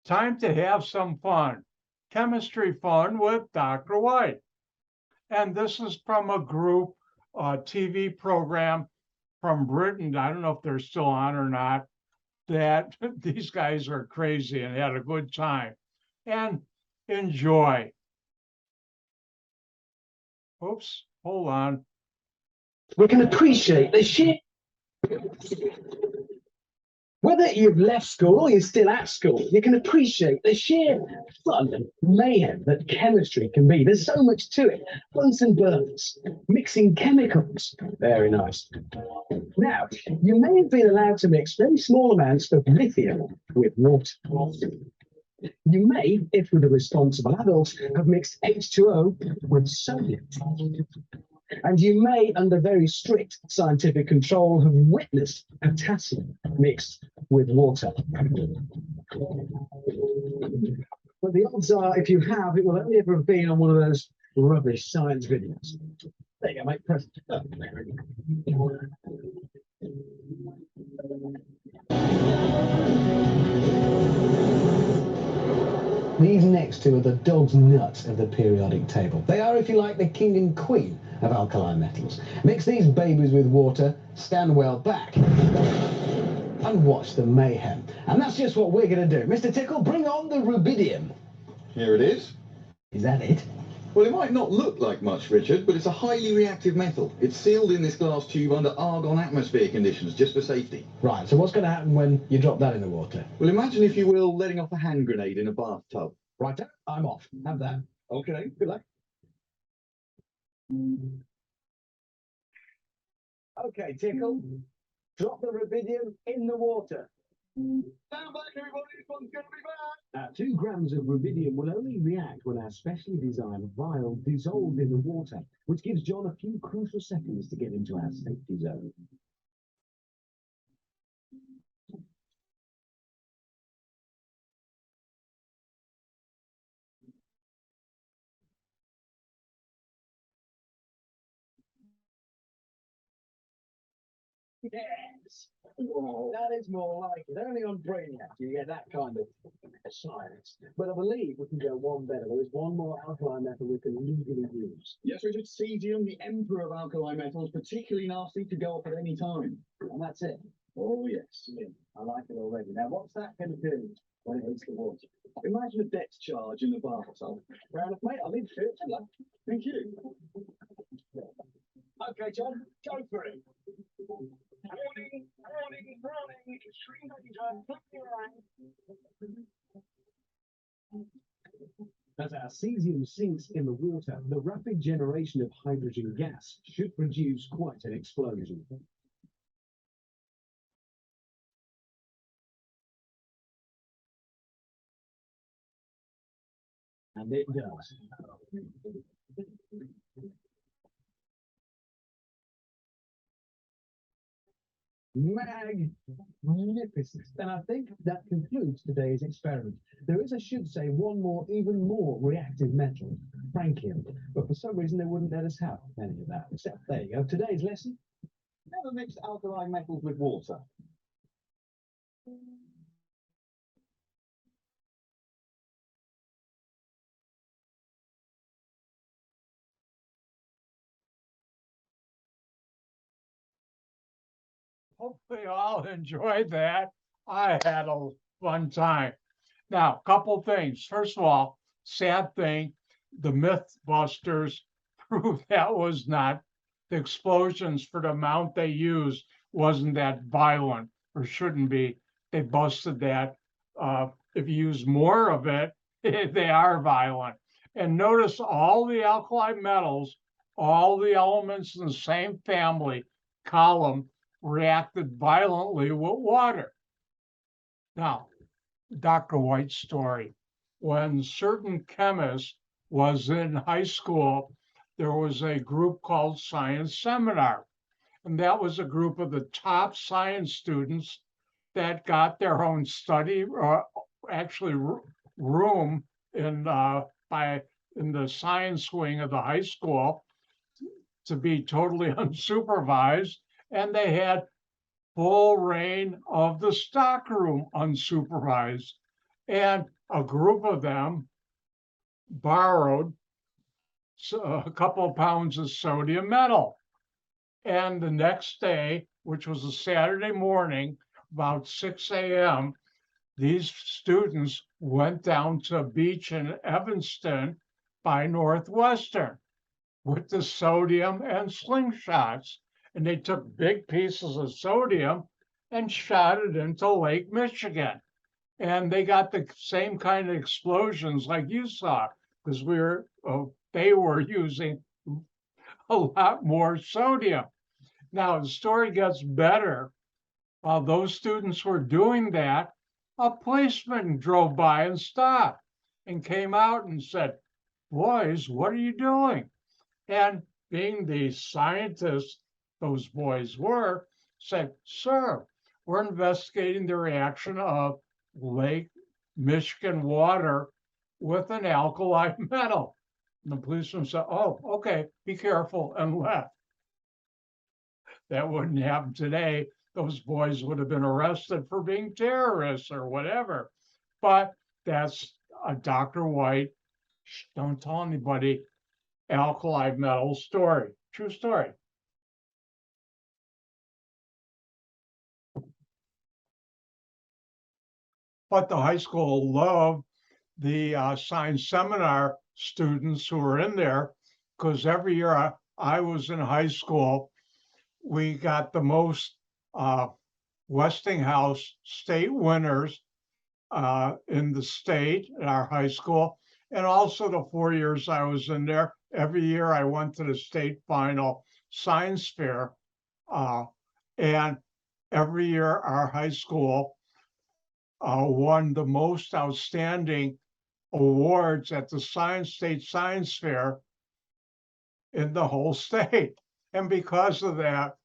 Time to have some fun. Chemistry fun with Dr. White. And this is from a group, TV program from Britain. I don't know if they're still on or not, that these guys are crazy and had a good time. And enjoy. Oops, hold on.
We can appreciate the sheer. Whether you've left school or you're still at school, you can appreciate the sheer fun and mayhem that chemistry can be. There's so much to it. Bunsen burners, mixing chemicals. Very nice. Now, you may have been allowed to mix very small amounts of lithium with water. You may, if you're the responsible adult, have mixed H2O with sodium. And you may, under very strict scientific control, have witnessed potassium mixed with water. But the odds are, if you have, it will only ever have been on one of those rubbish science videos. There you go, mate. Press. These next two are the dog's nuts of the periodic table. They are, if you like, the king and queen of alkali metals. Mix these babies with water, stand well back, and watch the mayhem. And that's just what we're going to do. Mr. Tickle, bring on the rubidium.
Here it is.
Is that it?
Well, it might not look like much, Richard, but it's a highly reactive metal. It's sealed in this glass tube under argon atmosphere conditions, just for safety.
Right, so what's going to happen when you drop that in the water?
Well, imagine, if you will, letting off a hand grenade in a bathtub.
Right, I'm off. Have that. Okay, good luck. Okay, Tickle. Drop the rubidium in the water.
Stand back, everybody, this one's going to be bad.
2 grams of rubidium will only react when our specially designed vial dissolved in the water, which gives John a few crucial seconds to get into our safety zone. Yes! That is more like it. Only on Brainiac do you get that kind of science. But I believe we can go one better. There is one more alkali metal we can legally use.
Yes, Richard, cesium, the emperor of alkali metals, particularly nasty to go off at any time.
And that's it.
Oh, yes.
I like it already. Now, what's that going to do when it hits the water?
Imagine a depth charge in the bathtub.
Fair enough, mate. I'll leave it to it. Good luck.
Thank you.
Okay, John, go for it.
Warning, warning, warning, extreme danger.
As our cesium sinks in the water, the rapid generation of hydrogen gas should produce quite an explosion. And it does. Magnificent. And I think that concludes today's experiment. There is, I should say, one more, even more reactive metal, frankium. But for some reason, they wouldn't let us have any of that. Except, there you go. Today's lesson.
Never mix alkali metals with water.
Hopefully all enjoyed that. I had a fun time. Now, a couple things. First of all, sad thing, the Mythbusters proved that was not, the explosions for the amount they used wasn't that violent, or shouldn't be. They busted that. If you use more of it, they are violent. And notice all the alkali metals, all the elements in the same family column reacted violently with water. Now, Dr. White's story. When certain chemist was in high school, there was a group called Science Seminar. And that was a group of the top science students that got their own study, room in the science wing of the high school. to be totally unsupervised, and they had full reign of the stockroom unsupervised. And a group of them borrowed a couple of pounds of sodium metal. And the next day, which was a Saturday morning, about 6 a.m., these students went down to a beach in Evanston by Northwestern with the sodium and slingshots. And they took big pieces of sodium and shot it into Lake Michigan. And they got the same kind of explosions like you saw, because they were using a lot more sodium. Now, the story gets better. While those students were doing that, a policeman drove by and stopped and came out and said, "Boys, what are you doing?" And being the scientists those boys were, said, "Sir, we're investigating the reaction of Lake Michigan water with an alkali metal." And the policeman said, "Oh, okay, be careful," and left. That wouldn't happen today. Those boys would have been arrested for being terrorists or whatever. But that's a Dr. White, don't tell anybody, alkali metal story. True story. But the high school loved the science seminar students who were in there, because every year I was in high school, we got the most Westinghouse state winners in the state at our high school. And also the 4 years I was in there, every year I went to the state final science fair. And every year our high school won the most outstanding awards at the state science fair in the whole state. And because of that,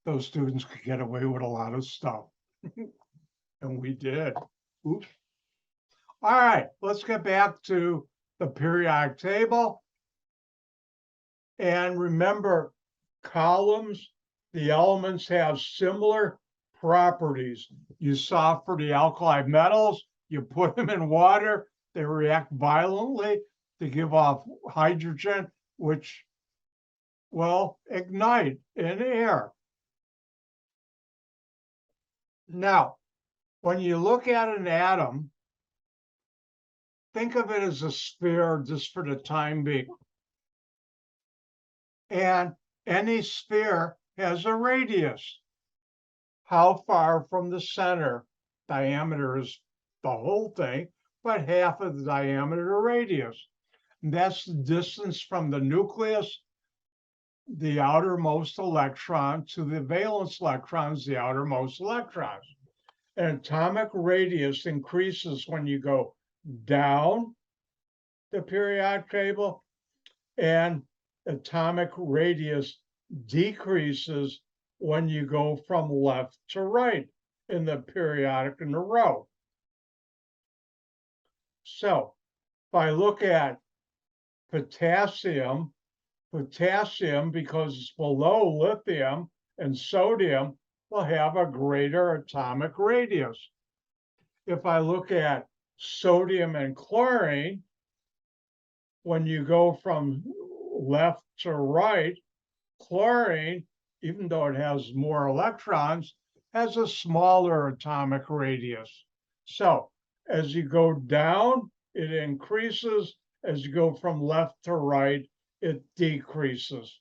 those students could get away with a lot of stuff. And we did. Oops. All right, let's get back to the periodic table. And remember, columns, the elements have similar properties. You saw for the alkali metals, you put them in water, they react violently to give off hydrogen, which will ignite in air. Now, when you look at an atom, think of it as a sphere just for the time being. And any sphere has a radius. How far from the center? Diameter is the whole thing, but half of the diameter radius. And that's the distance from the nucleus, the outermost electron, to the valence electrons, the outermost electrons. And atomic radius increases when you go down the periodic table, and atomic radius decreases when you go from left to right in the periodic in the row. So if I look at potassium, because it's below lithium and sodium, will have a greater atomic radius. If I look at sodium and chlorine, when you go from left to right, chlorine, even though it has more electrons, has a smaller atomic radius. So as you go down, it increases. As you go from left to right, it decreases.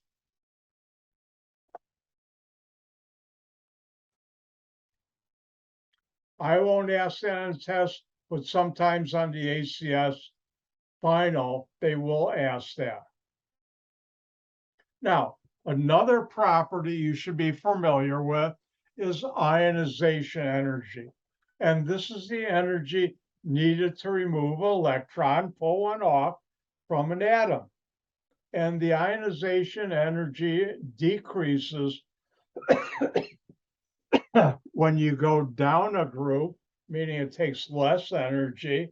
I won't ask that on the test, but sometimes on the ACS final, they will ask that. Now, another property you should be familiar with is ionization energy. And this is the energy needed to remove an electron, pull one off from an atom. And the ionization energy decreases when you go down a group, meaning it takes less energy,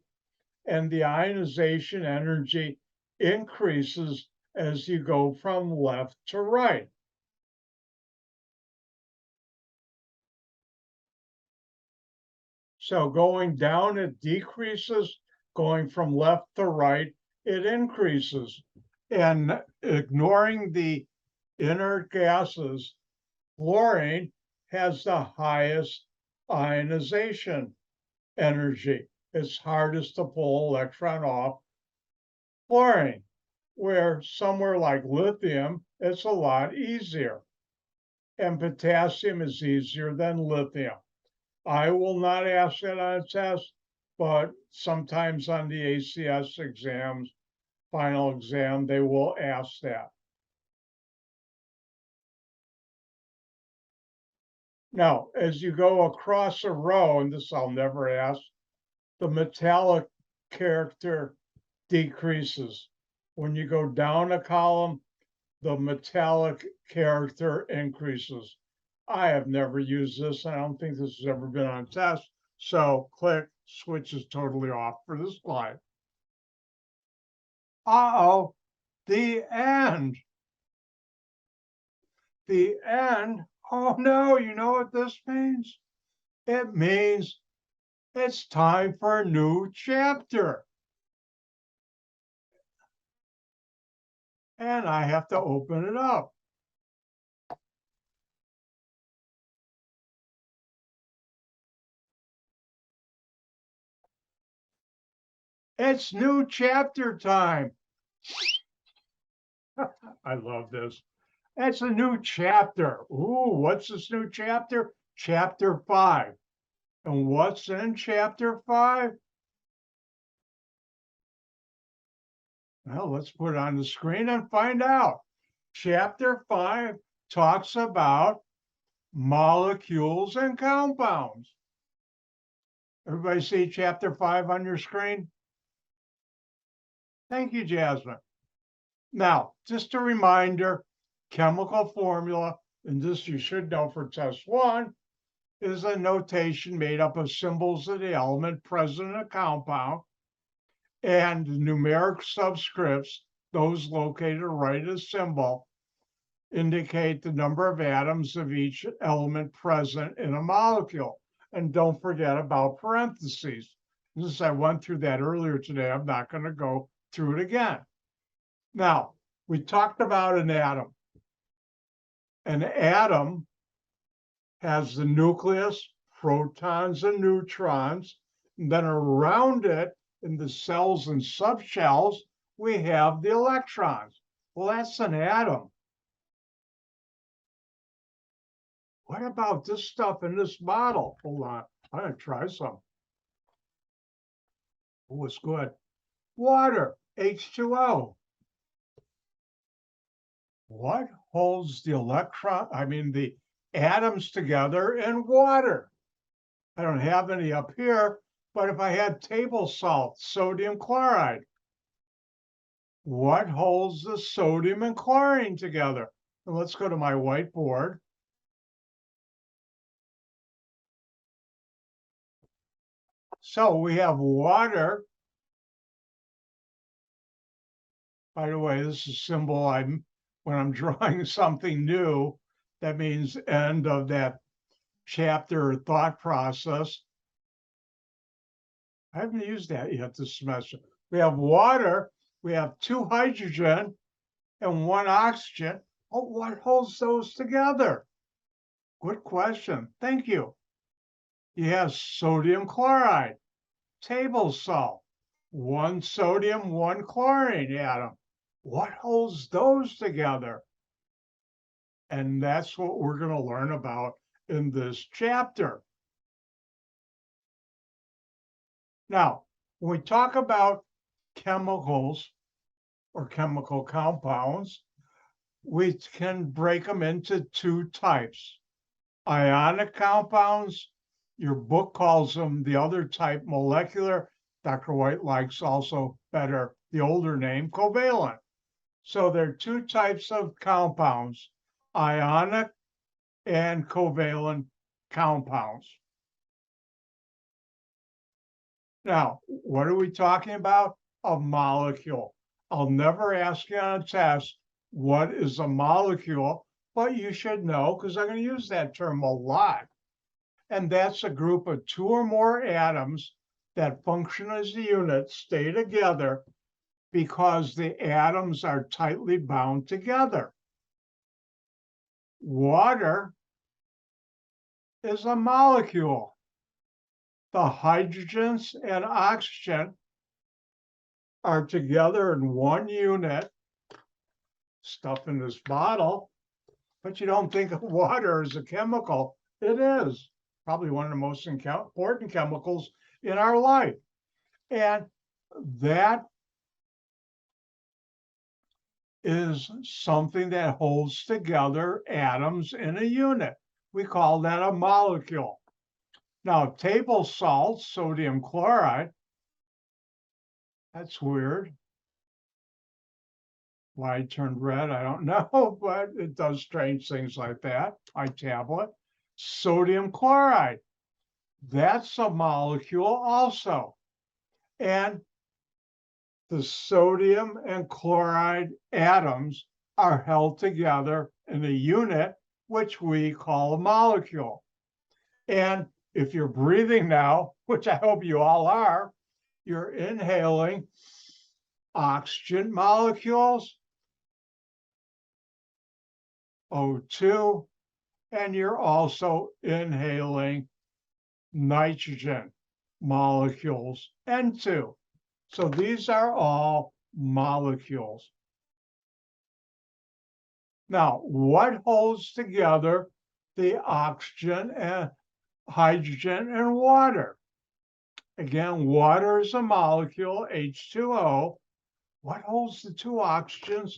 and the ionization energy increases as you go from left to right. So going down, it decreases. Going from left to right, it increases. And ignoring the inert gases, fluorine has the highest ionization energy. It's hardest to pull electron off fluorine, where somewhere like lithium, it's a lot easier. And potassium is easier than lithium. I will not ask that on a test, but sometimes on the ACS exams, final exam, they will ask that. Now, as you go across a row, and this I'll never ask, the metallic character decreases. When you go down a column, the metallic character increases. I have never used this. I don't think this has ever been on a test. So click, switch is totally off for this slide. Uh-oh, the end. The end. Oh no, you know what this means? It means it's time for a new chapter. And I have to open it up. It's new chapter time. I love this. It's a new chapter. Ooh, what's this new chapter? Chapter 5. And what's in chapter 5? Well, let's put it on the screen and find out. Chapter 5 talks about molecules and compounds. Everybody see chapter 5 on your screen? Thank you, Jasmine. Now, just a reminder, chemical formula, and this you should know for test 1, is a notation made up of symbols of the element present in a compound and numeric subscripts, those located right of the symbol, indicate the number of atoms of each element present in a molecule. And don't forget about parentheses. Since I went through that earlier today, I'm not going to go through it again. Now, we talked about an atom. An atom has the nucleus, protons and neutrons, and then around it in the cells and subshells, we have the electrons. Well, that's an atom. What about this stuff in this bottle? Hold on, I'm gonna try some. Oh, it's good. Water, H2O. What holds the the atoms together in water? I don't have any up here, but if I had table salt, sodium chloride, what holds the sodium and chlorine together? And let's go to my whiteboard. So we have water. By the way, this is a symbol when I'm drawing something new, that means end of that chapter thought process. I haven't used that yet this semester. We have water, we have 2 hydrogen and 1 oxygen. Oh, what holds those together? Good question. Thank you. You have sodium chloride, table salt, 1 sodium, 1 chlorine atom. What holds those together? And that's what we're going to learn about in this chapter. Now, when we talk about chemicals or chemical compounds, we can break them into 2 types. Ionic compounds, your book calls them the other type, molecular. Dr. White likes also better the older name, covalent. So there are 2 types of compounds, ionic and covalent compounds. Now, what are we talking about? A molecule. I'll never ask you on a test, what is a molecule? But you should know, because I'm going to use that term a lot. And that's a group of two or more atoms that function as a unit, stay together, because the atoms are tightly bound together. Water is a molecule. The hydrogens and oxygen are together in one unit, stuff in this bottle, but you don't think of water as a chemical. It is probably one of the most important chemicals in our life. And that is something that holds together atoms in a unit. We call that a molecule. Now, table salt, sodium chloride, that's weird. Why it turned red, I don't know, but it does strange things like that. My tablet. Sodium chloride, that's a molecule also. And the sodium and chloride atoms are held together in a unit, which we call a molecule. And if you're breathing now, which I hope you all are, you're inhaling oxygen molecules, O2, and you're also inhaling nitrogen molecules, N2. So these are all molecules. Now, what holds together the oxygen and hydrogen and water? Again, water is a molecule, H2O. What holds the two oxygens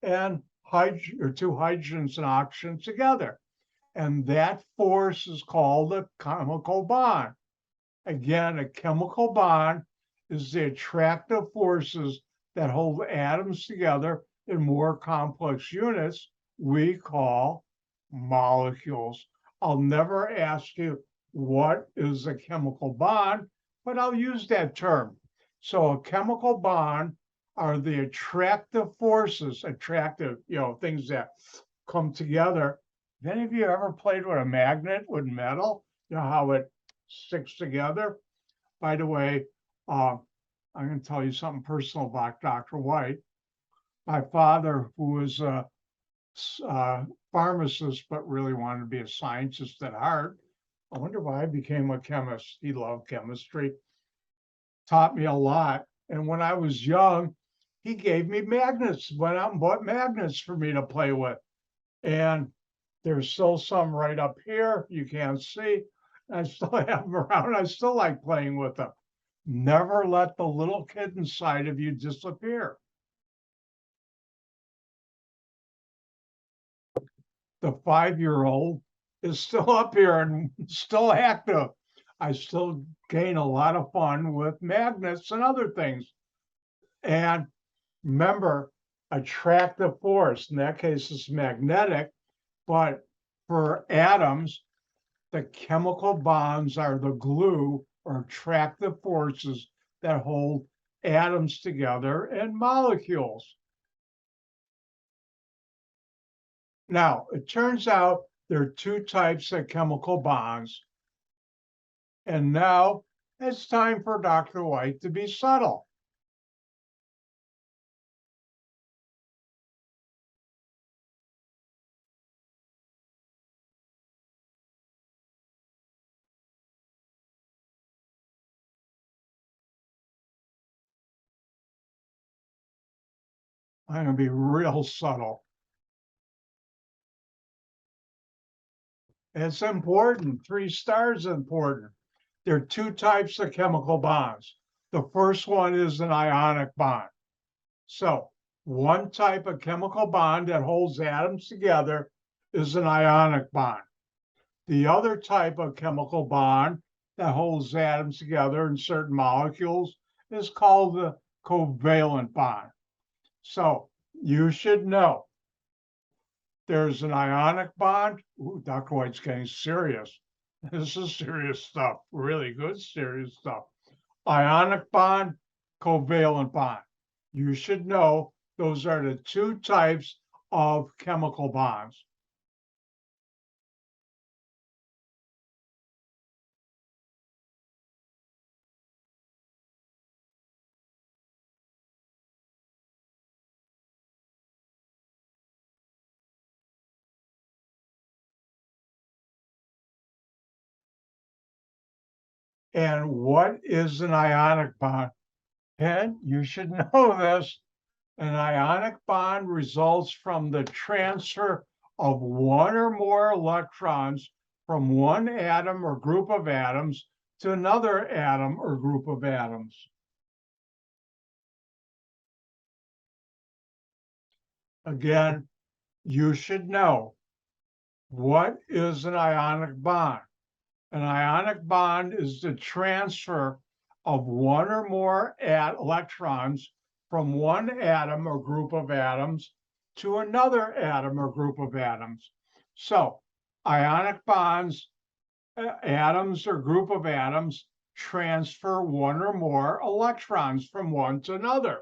and two hydrogens and oxygen together? And that force is called a chemical bond. Again, a chemical bond is the attractive forces that hold atoms together in more complex units we call molecules. I'll never ask you what is a chemical bond, but I'll use that term. So a chemical bond are the attractive forces, things that come together. Have any of you ever played with a magnet with metal? You know how it sticks together? By the way, I'm going to tell you something personal about Dr. White. My father, who was a pharmacist, but really wanted to be a scientist at heart. I wonder why I became a chemist. He loved chemistry, taught me a lot. And when I was young, he gave me magnets, went out and bought magnets for me to play with. And there's still some right up here. You can't see. I still have them around. I still like playing with them. Never let the little kid inside of you disappear. The 5-year-old is still up here and still active. I still gain a lot of fun with magnets and other things. And remember, attractive force, in that case, it's magnetic, but for atoms, the chemical bonds are the glue or attractive forces that hold atoms together and molecules. Now, it turns out there are two types of chemical bonds. And now it's time for Dr. White to be subtle. I'm going to be real subtle. It's important. 3 stars is important. There are two types of chemical bonds. The first one is an ionic bond. So one type of chemical bond that holds atoms together is an ionic bond. The other type of chemical bond that holds atoms together in certain molecules is called the covalent bond. So you should know there's an ionic bond. Ooh, Dr. White's getting serious. This is serious stuff, really good serious stuff. Ionic bond, covalent bond. You should know those are the two types of chemical bonds. And what is an ionic bond? Ken, you should know this. An ionic bond results from the transfer of one or more electrons from one atom or group of atoms to another atom or group of atoms. Again, you should know, what is an ionic bond? An ionic bond is the transfer of one or more electrons from one atom or group of atoms to another atom or group of atoms. So ionic bonds, atoms or group of atoms transfer one or more electrons from one to another.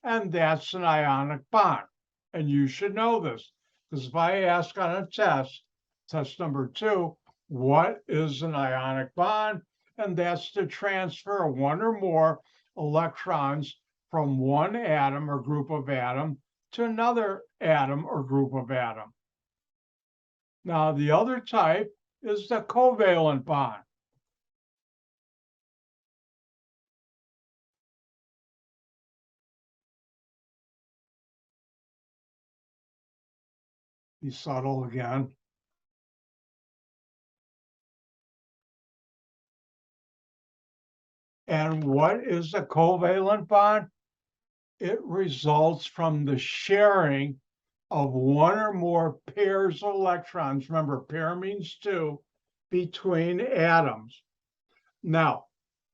And that's an ionic bond. And you should know this, because if I ask on a test number 2, what is an ionic bond? And that's the transfer of one or more electrons from one atom or group of atom to another atom or group of atom. Now, the other type is the covalent bond. Be subtle again. And what is a covalent bond? It results from the sharing of one or more pairs of electrons. Remember, pair means two, between atoms. Now,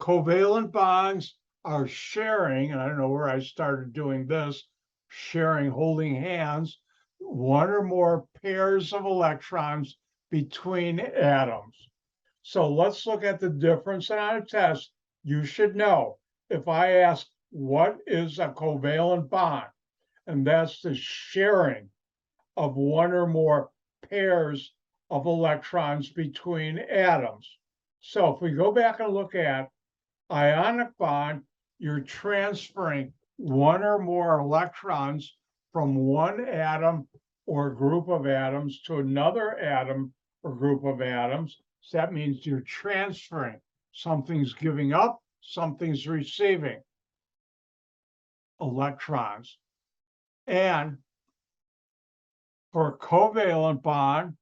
covalent bonds are sharing, and I don't know where I started doing this, sharing, holding hands, one or more pairs of electrons between atoms. So let's look at the difference on a test. You should know, if I ask, what is a covalent bond? And that's the sharing of one or more pairs of electrons between atoms. So if we go back and look at ionic bond, you're transferring one or more electrons from one atom or group of atoms to another atom or group of atoms. So that means you're transferring. Something's giving up, something's receiving electrons. And for a covalent bond,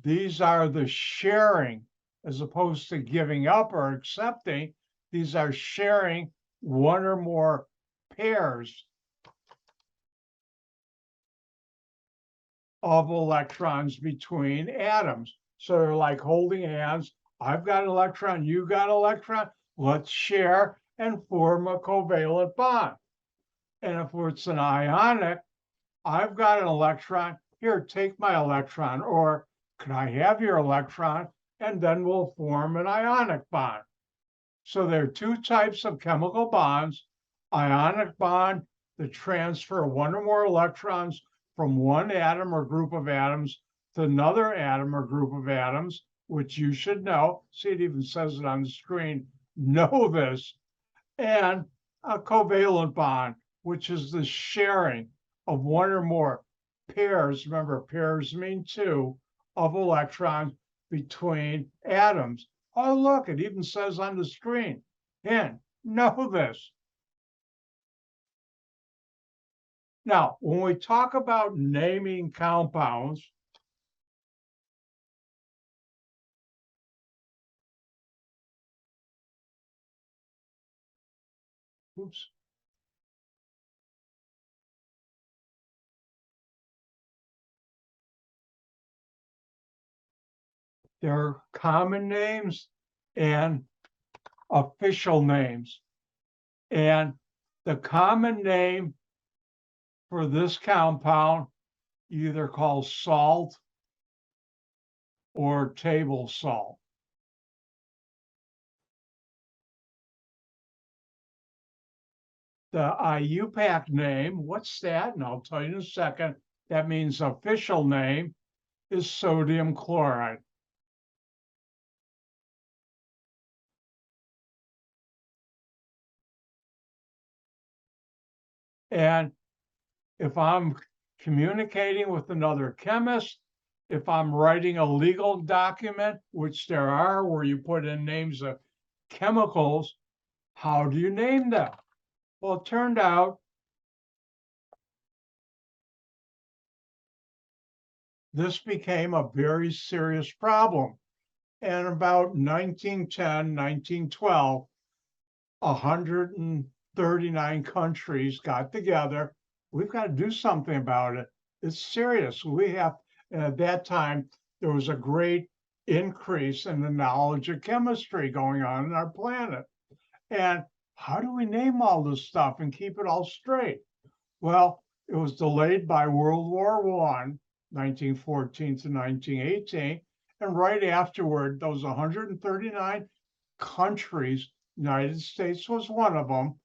these are the sharing as opposed to giving up or accepting. These are sharing one or more pairs of electrons between atoms. So they're like holding hands. I've got an electron, you got an electron. Let's share and form a covalent bond. And if it's an ionic, I've got an electron. Here, take my electron, or can I have your electron? And then we'll form an ionic bond. So there are two types of chemical bonds. Ionic bond, the transfer of one or more electrons from one atom or group of atoms to another atom or group of atoms, which you should know. See, it even says it on the screen. Know this. And a covalent bond, which is the sharing of one or more pairs, remember pairs mean two, of electrons between atoms. Oh, look, it even says on the screen. And know this. Now, when we talk about naming compounds, oops. There are common names and official names. And the common name for this compound, either called salt or table salt. The IUPAC name, what's that? And I'll tell you in a second. That means official name is sodium chloride. And if I'm communicating with another chemist, if I'm writing a legal document, which there are where you put in names of chemicals, how do you name them? Well, it turned out this became a very serious problem. And about 1910, 1912, 139 countries got together. We've got to do something about it. It's serious. We have, and at that time, there was a great increase in the knowledge of chemistry going on in our planet. And how do we name all this stuff and keep it all straight? Well, it was delayed by World War I, 1914 to 1918. And right afterward, those 139 countries, United States was one of them,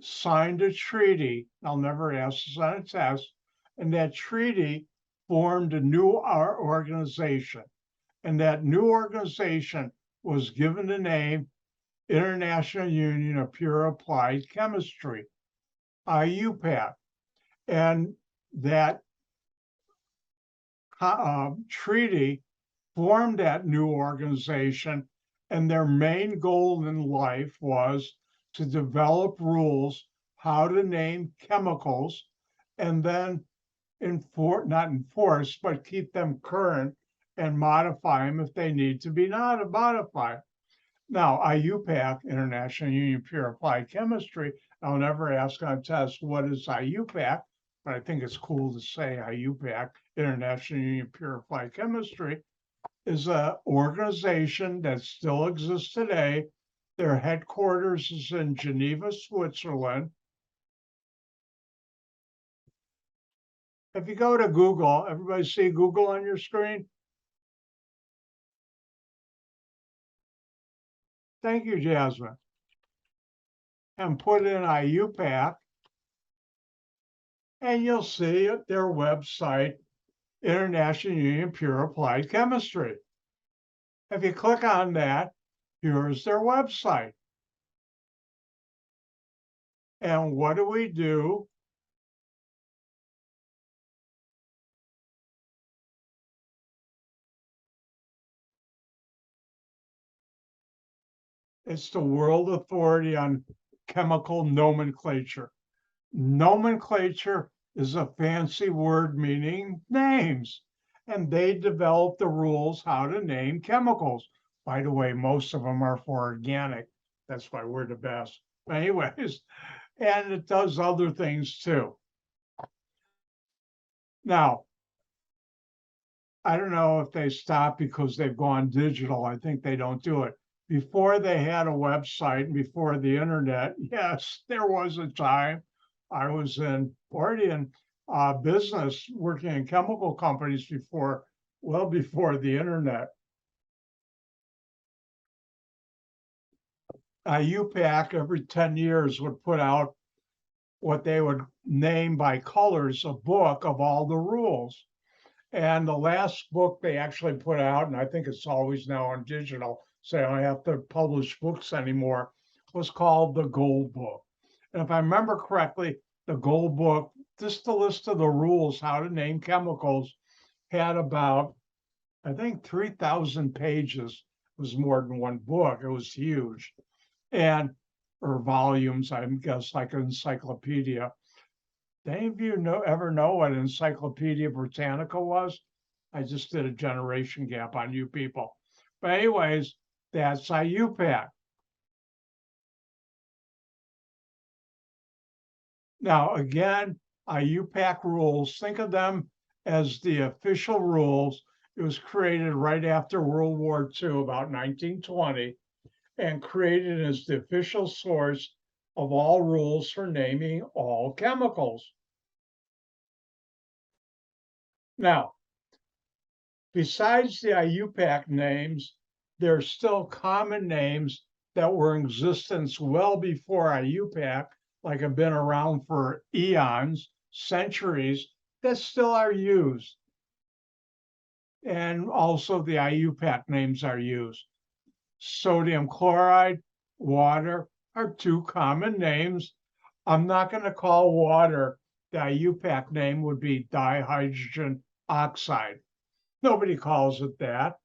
signed a treaty. I'll never ask this on a test. And that treaty formed a new organization. And that new organization was given the name International Union of Pure Applied Chemistry, IUPAC. And that treaty formed that new organization, and their main goal in life was to develop rules how to name chemicals and then not enforce, but keep them current and modify them if they need to be not modified. Now, IUPAC, International Union of Pure Applied Chemistry, I'll never ask on a test what is IUPAC, but I think it's cool to say IUPAC, International Union of Pure Applied Chemistry, is an organization that still exists today. Their headquarters is in Geneva, Switzerland. If you go to Google, everybody see Google on your screen? Thank you, Jasmine. And put in IUPAC, and you'll see their website, International Union of Pure Applied Chemistry. If you click on that, here's their website. And what do we do? It's the World Authority on Chemical Nomenclature. Nomenclature is a fancy word meaning names, and they develop the rules how to name chemicals. By the way, most of them are for organic. That's why we're the best. Anyways, and it does other things too. Now, I don't know if they stopped because they've gone digital. I think they don't do it. Before they had a website and before the internet, yes, there was a time I was already in business working in chemical companies well before the internet. IUPAC every 10 years would put out what they would name by colors, a book of all the rules. And the last book they actually put out, and I think it's always now on digital, so I don't have to publish books anymore, was called the Gold Book. And if I remember correctly, the Gold Book, just the list of the rules how to name chemicals, had about, I think, 3,000 pages. It was more than one book. It was huge. Or volumes, I guess, like an encyclopedia. Do any of you ever know what Encyclopedia Britannica was? I just did a generation gap on you people. But anyways, that's IUPAC. Now, again, IUPAC rules, think of them as the official rules. It was created right after World War II, about 1920, and created as the official source of all rules for naming all chemicals. Now, besides the IUPAC names, there are still common names that were in existence well before IUPAC like have been around for eons, centuries, that still are used. And also the IUPAC names are used. Sodium chloride, water are two common names. I'm not going to call water, the IUPAC name would be dihydrogen oxide. Nobody calls it that.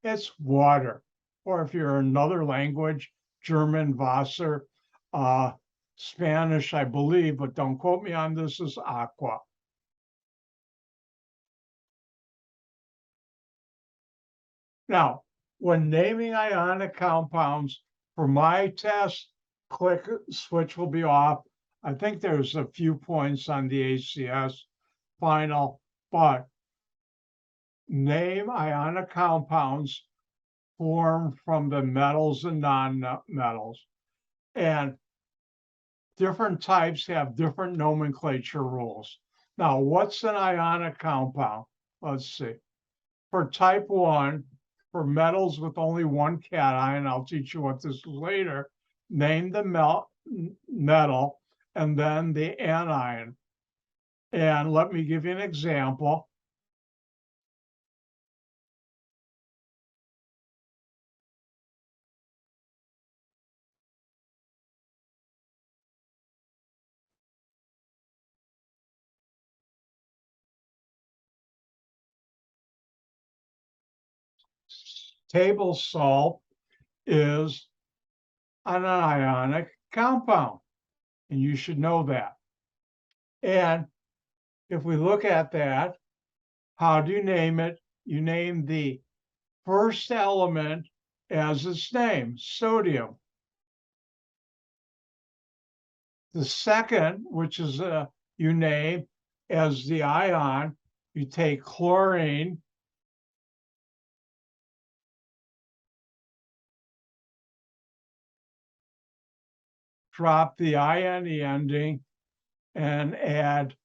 It's water. Or if you're another language, German, Wasser, Spanish, I believe, but don't quote me on this, is aqua. Now, when naming ionic compounds, for my test, click switch will be off. I think there's a few points on the ACS final, but name ionic compounds formed from the metals and non-metals. And different types have different nomenclature rules. Now, what's an ionic compound? Let's see. For type 1, for metals with only one cation, I'll teach you what this is later, name the metal and then the anion. And let me give you an example. Table salt is an ionic compound, and you should know that. And if we look at that, how do you name it? You name the first element as its name, sodium. The second, which is you name as the ion, you take chlorine, drop the INE ending, and add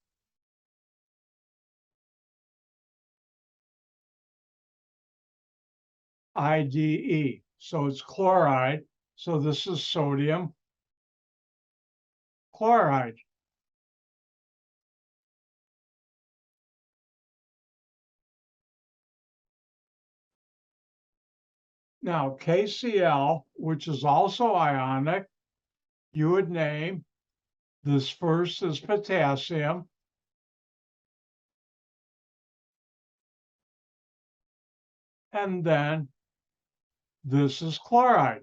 IDE. So it's chloride. So this is sodium chloride. Now, KCl, which is also ionic, you would name this first as potassium. And then this is chloride.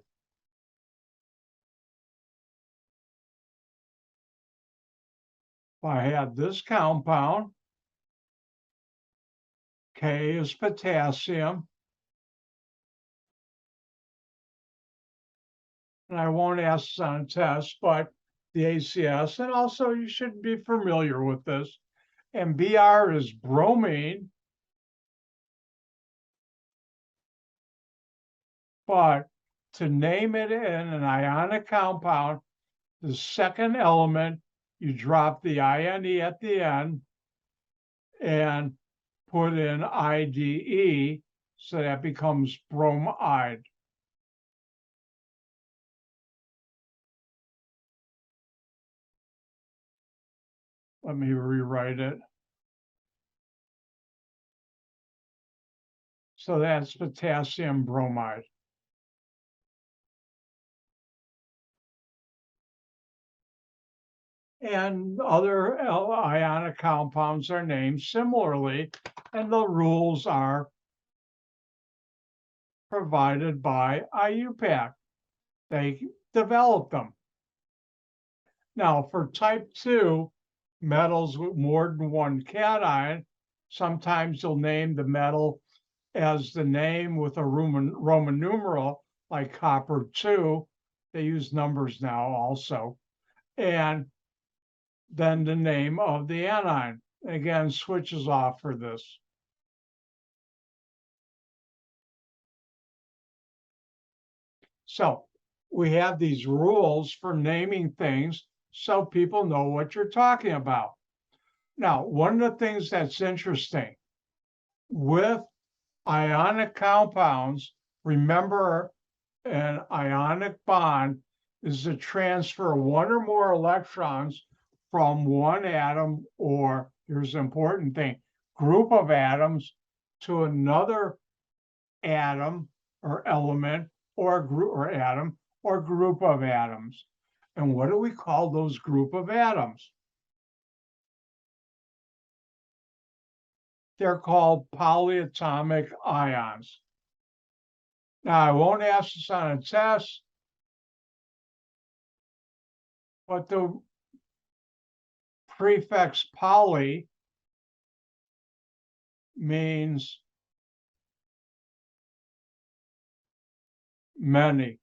If I had this compound, K is potassium. And I won't ask this on a test, but the ACS, and also you should be familiar with this. And Br is bromine. But to name it in an ionic compound, the second element, you drop the INE at the end and put in IDE, so that becomes bromide. Let me rewrite it. So that's potassium bromide. And other ionic compounds are named similarly, and the rules are provided by IUPAC. They developed them. Now, for type 2, metals with more than one cation, sometimes you'll name the metal as the name with a Roman numeral, like copper 2. They use numbers now also. And then the name of the anion. Again, switches off for this. So we have these rules for naming things so people know what you're talking about. Now, one of the things that's interesting with ionic compounds, remember an ionic bond is to transfer one or more electrons from one atom, or here's the important thing, group of atoms to another atom or element or group or atom or group of atoms. And what do we call those group of atoms? They're called polyatomic ions. Now, I won't ask this on a test, but the prefix poly means many.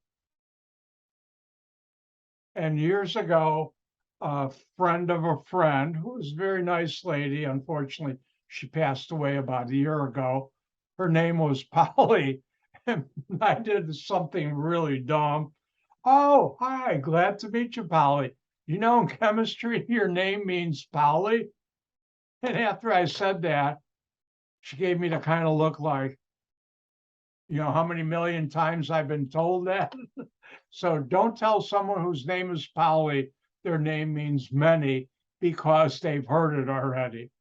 And years ago, a friend of a friend, who was a very nice lady, unfortunately, she passed away about a year ago. Her name was Polly, and I did something really dumb. Oh, hi, glad to meet you, Polly. You know, in chemistry, your name means Polly. And after I said that, she gave me the kind of look like, you know, how many million times I've been told that? So don't tell someone whose name is Polly, their name means many, because they've heard it already.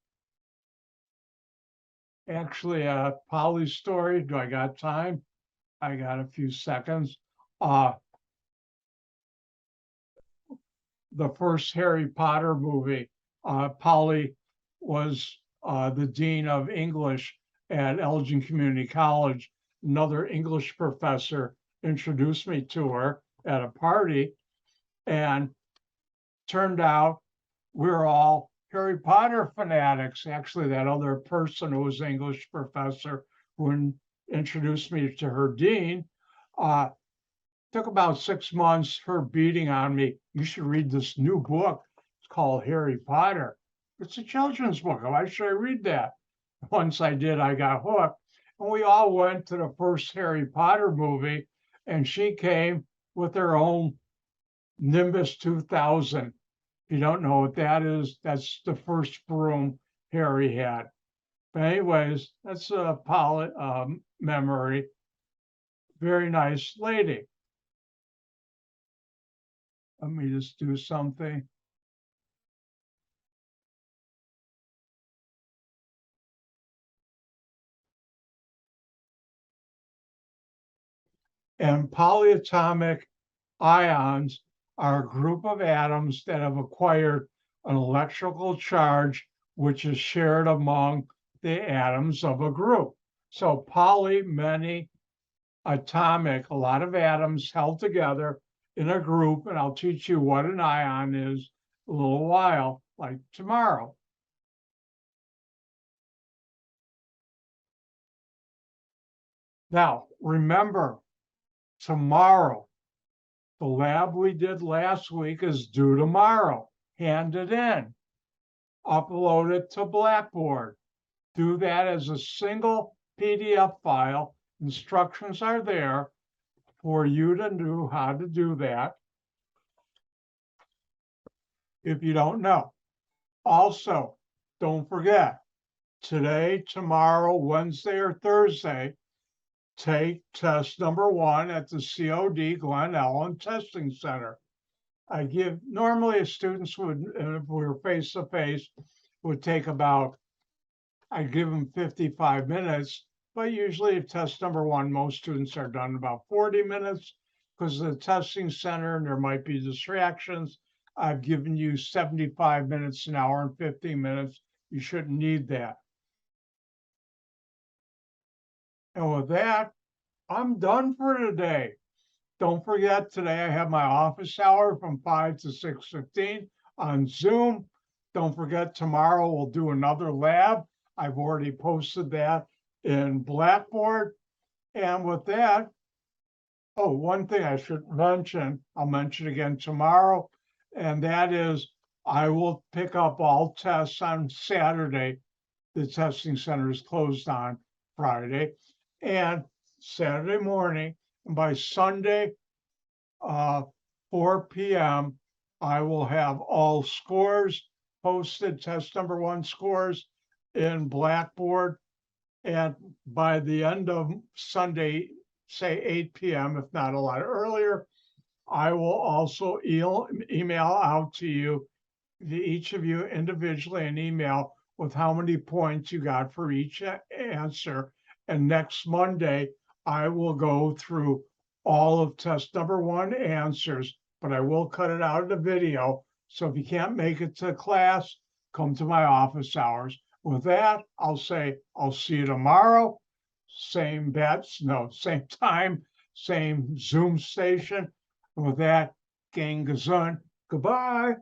Actually, a Polly story, do I got time? I got a few seconds. The first Harry Potter movie, Polly was the dean of English at Elgin Community College. Another English professor introduced me to her at a party, and turned out we're all Harry Potter fanatics. Actually, that other person who was an English professor who introduced me to her dean, took about 6 months, her beating on me. You should read this new book. It's called Harry Potter. It's a children's book. Why should I read that? Once I did, I got hooked. And we all went to the first Harry Potter movie, and she came with her own Nimbus 2000. If you don't know what that is, that's the first broom Harry had. But anyways, that's a memory. Very nice lady. Let me just do something. And polyatomic ions are a group of atoms that have acquired an electrical charge which is shared among the atoms of a group. So poly, many, atomic, a lot of atoms held together in a group, and I'll teach you what an ion is a little while, like tomorrow. Now, remember, tomorrow, the lab we did last week is due tomorrow. Hand it in. Upload it to Blackboard. Do that as a single PDF file. Instructions are there for you to know how to do that if you don't know. Also, don't forget, today, tomorrow, Wednesday, or Thursday, take test number 1 at the COD Glen Ellen Testing Center. I give, normally students would, if we were face-to-face, would take about, I give them 55 minutes, but usually if test number 1, most students are done in about 40 minutes because of the testing center and there might be distractions. I've given you 75 minutes, an hour and 15 minutes. You shouldn't need that. And with that, I'm done for today. Don't forget, today I have my office hour from 5 to 6:15 on Zoom. Don't forget, tomorrow we'll do another lab. I've already posted that in Blackboard. And with that, oh, one thing I should mention, I'll mention again tomorrow, and that is I will pick up all tests on Saturday. The testing center is closed on Friday and Saturday morning. And by Sunday, 4 p.m., I will have all scores posted, test number 1 scores in Blackboard. And by the end of Sunday, say 8 p.m., if not a lot earlier, I will also email out to you, each of you individually, an email with how many points you got for each answer. And next Monday, I will go through all of test number 1 answers, but I will cut it out of the video. So if you can't make it to class, come to my office hours. With that, I'll say, I'll see you tomorrow. Same bets, no, same time, same Zoom station. And with that, gang gesund. Goodbye.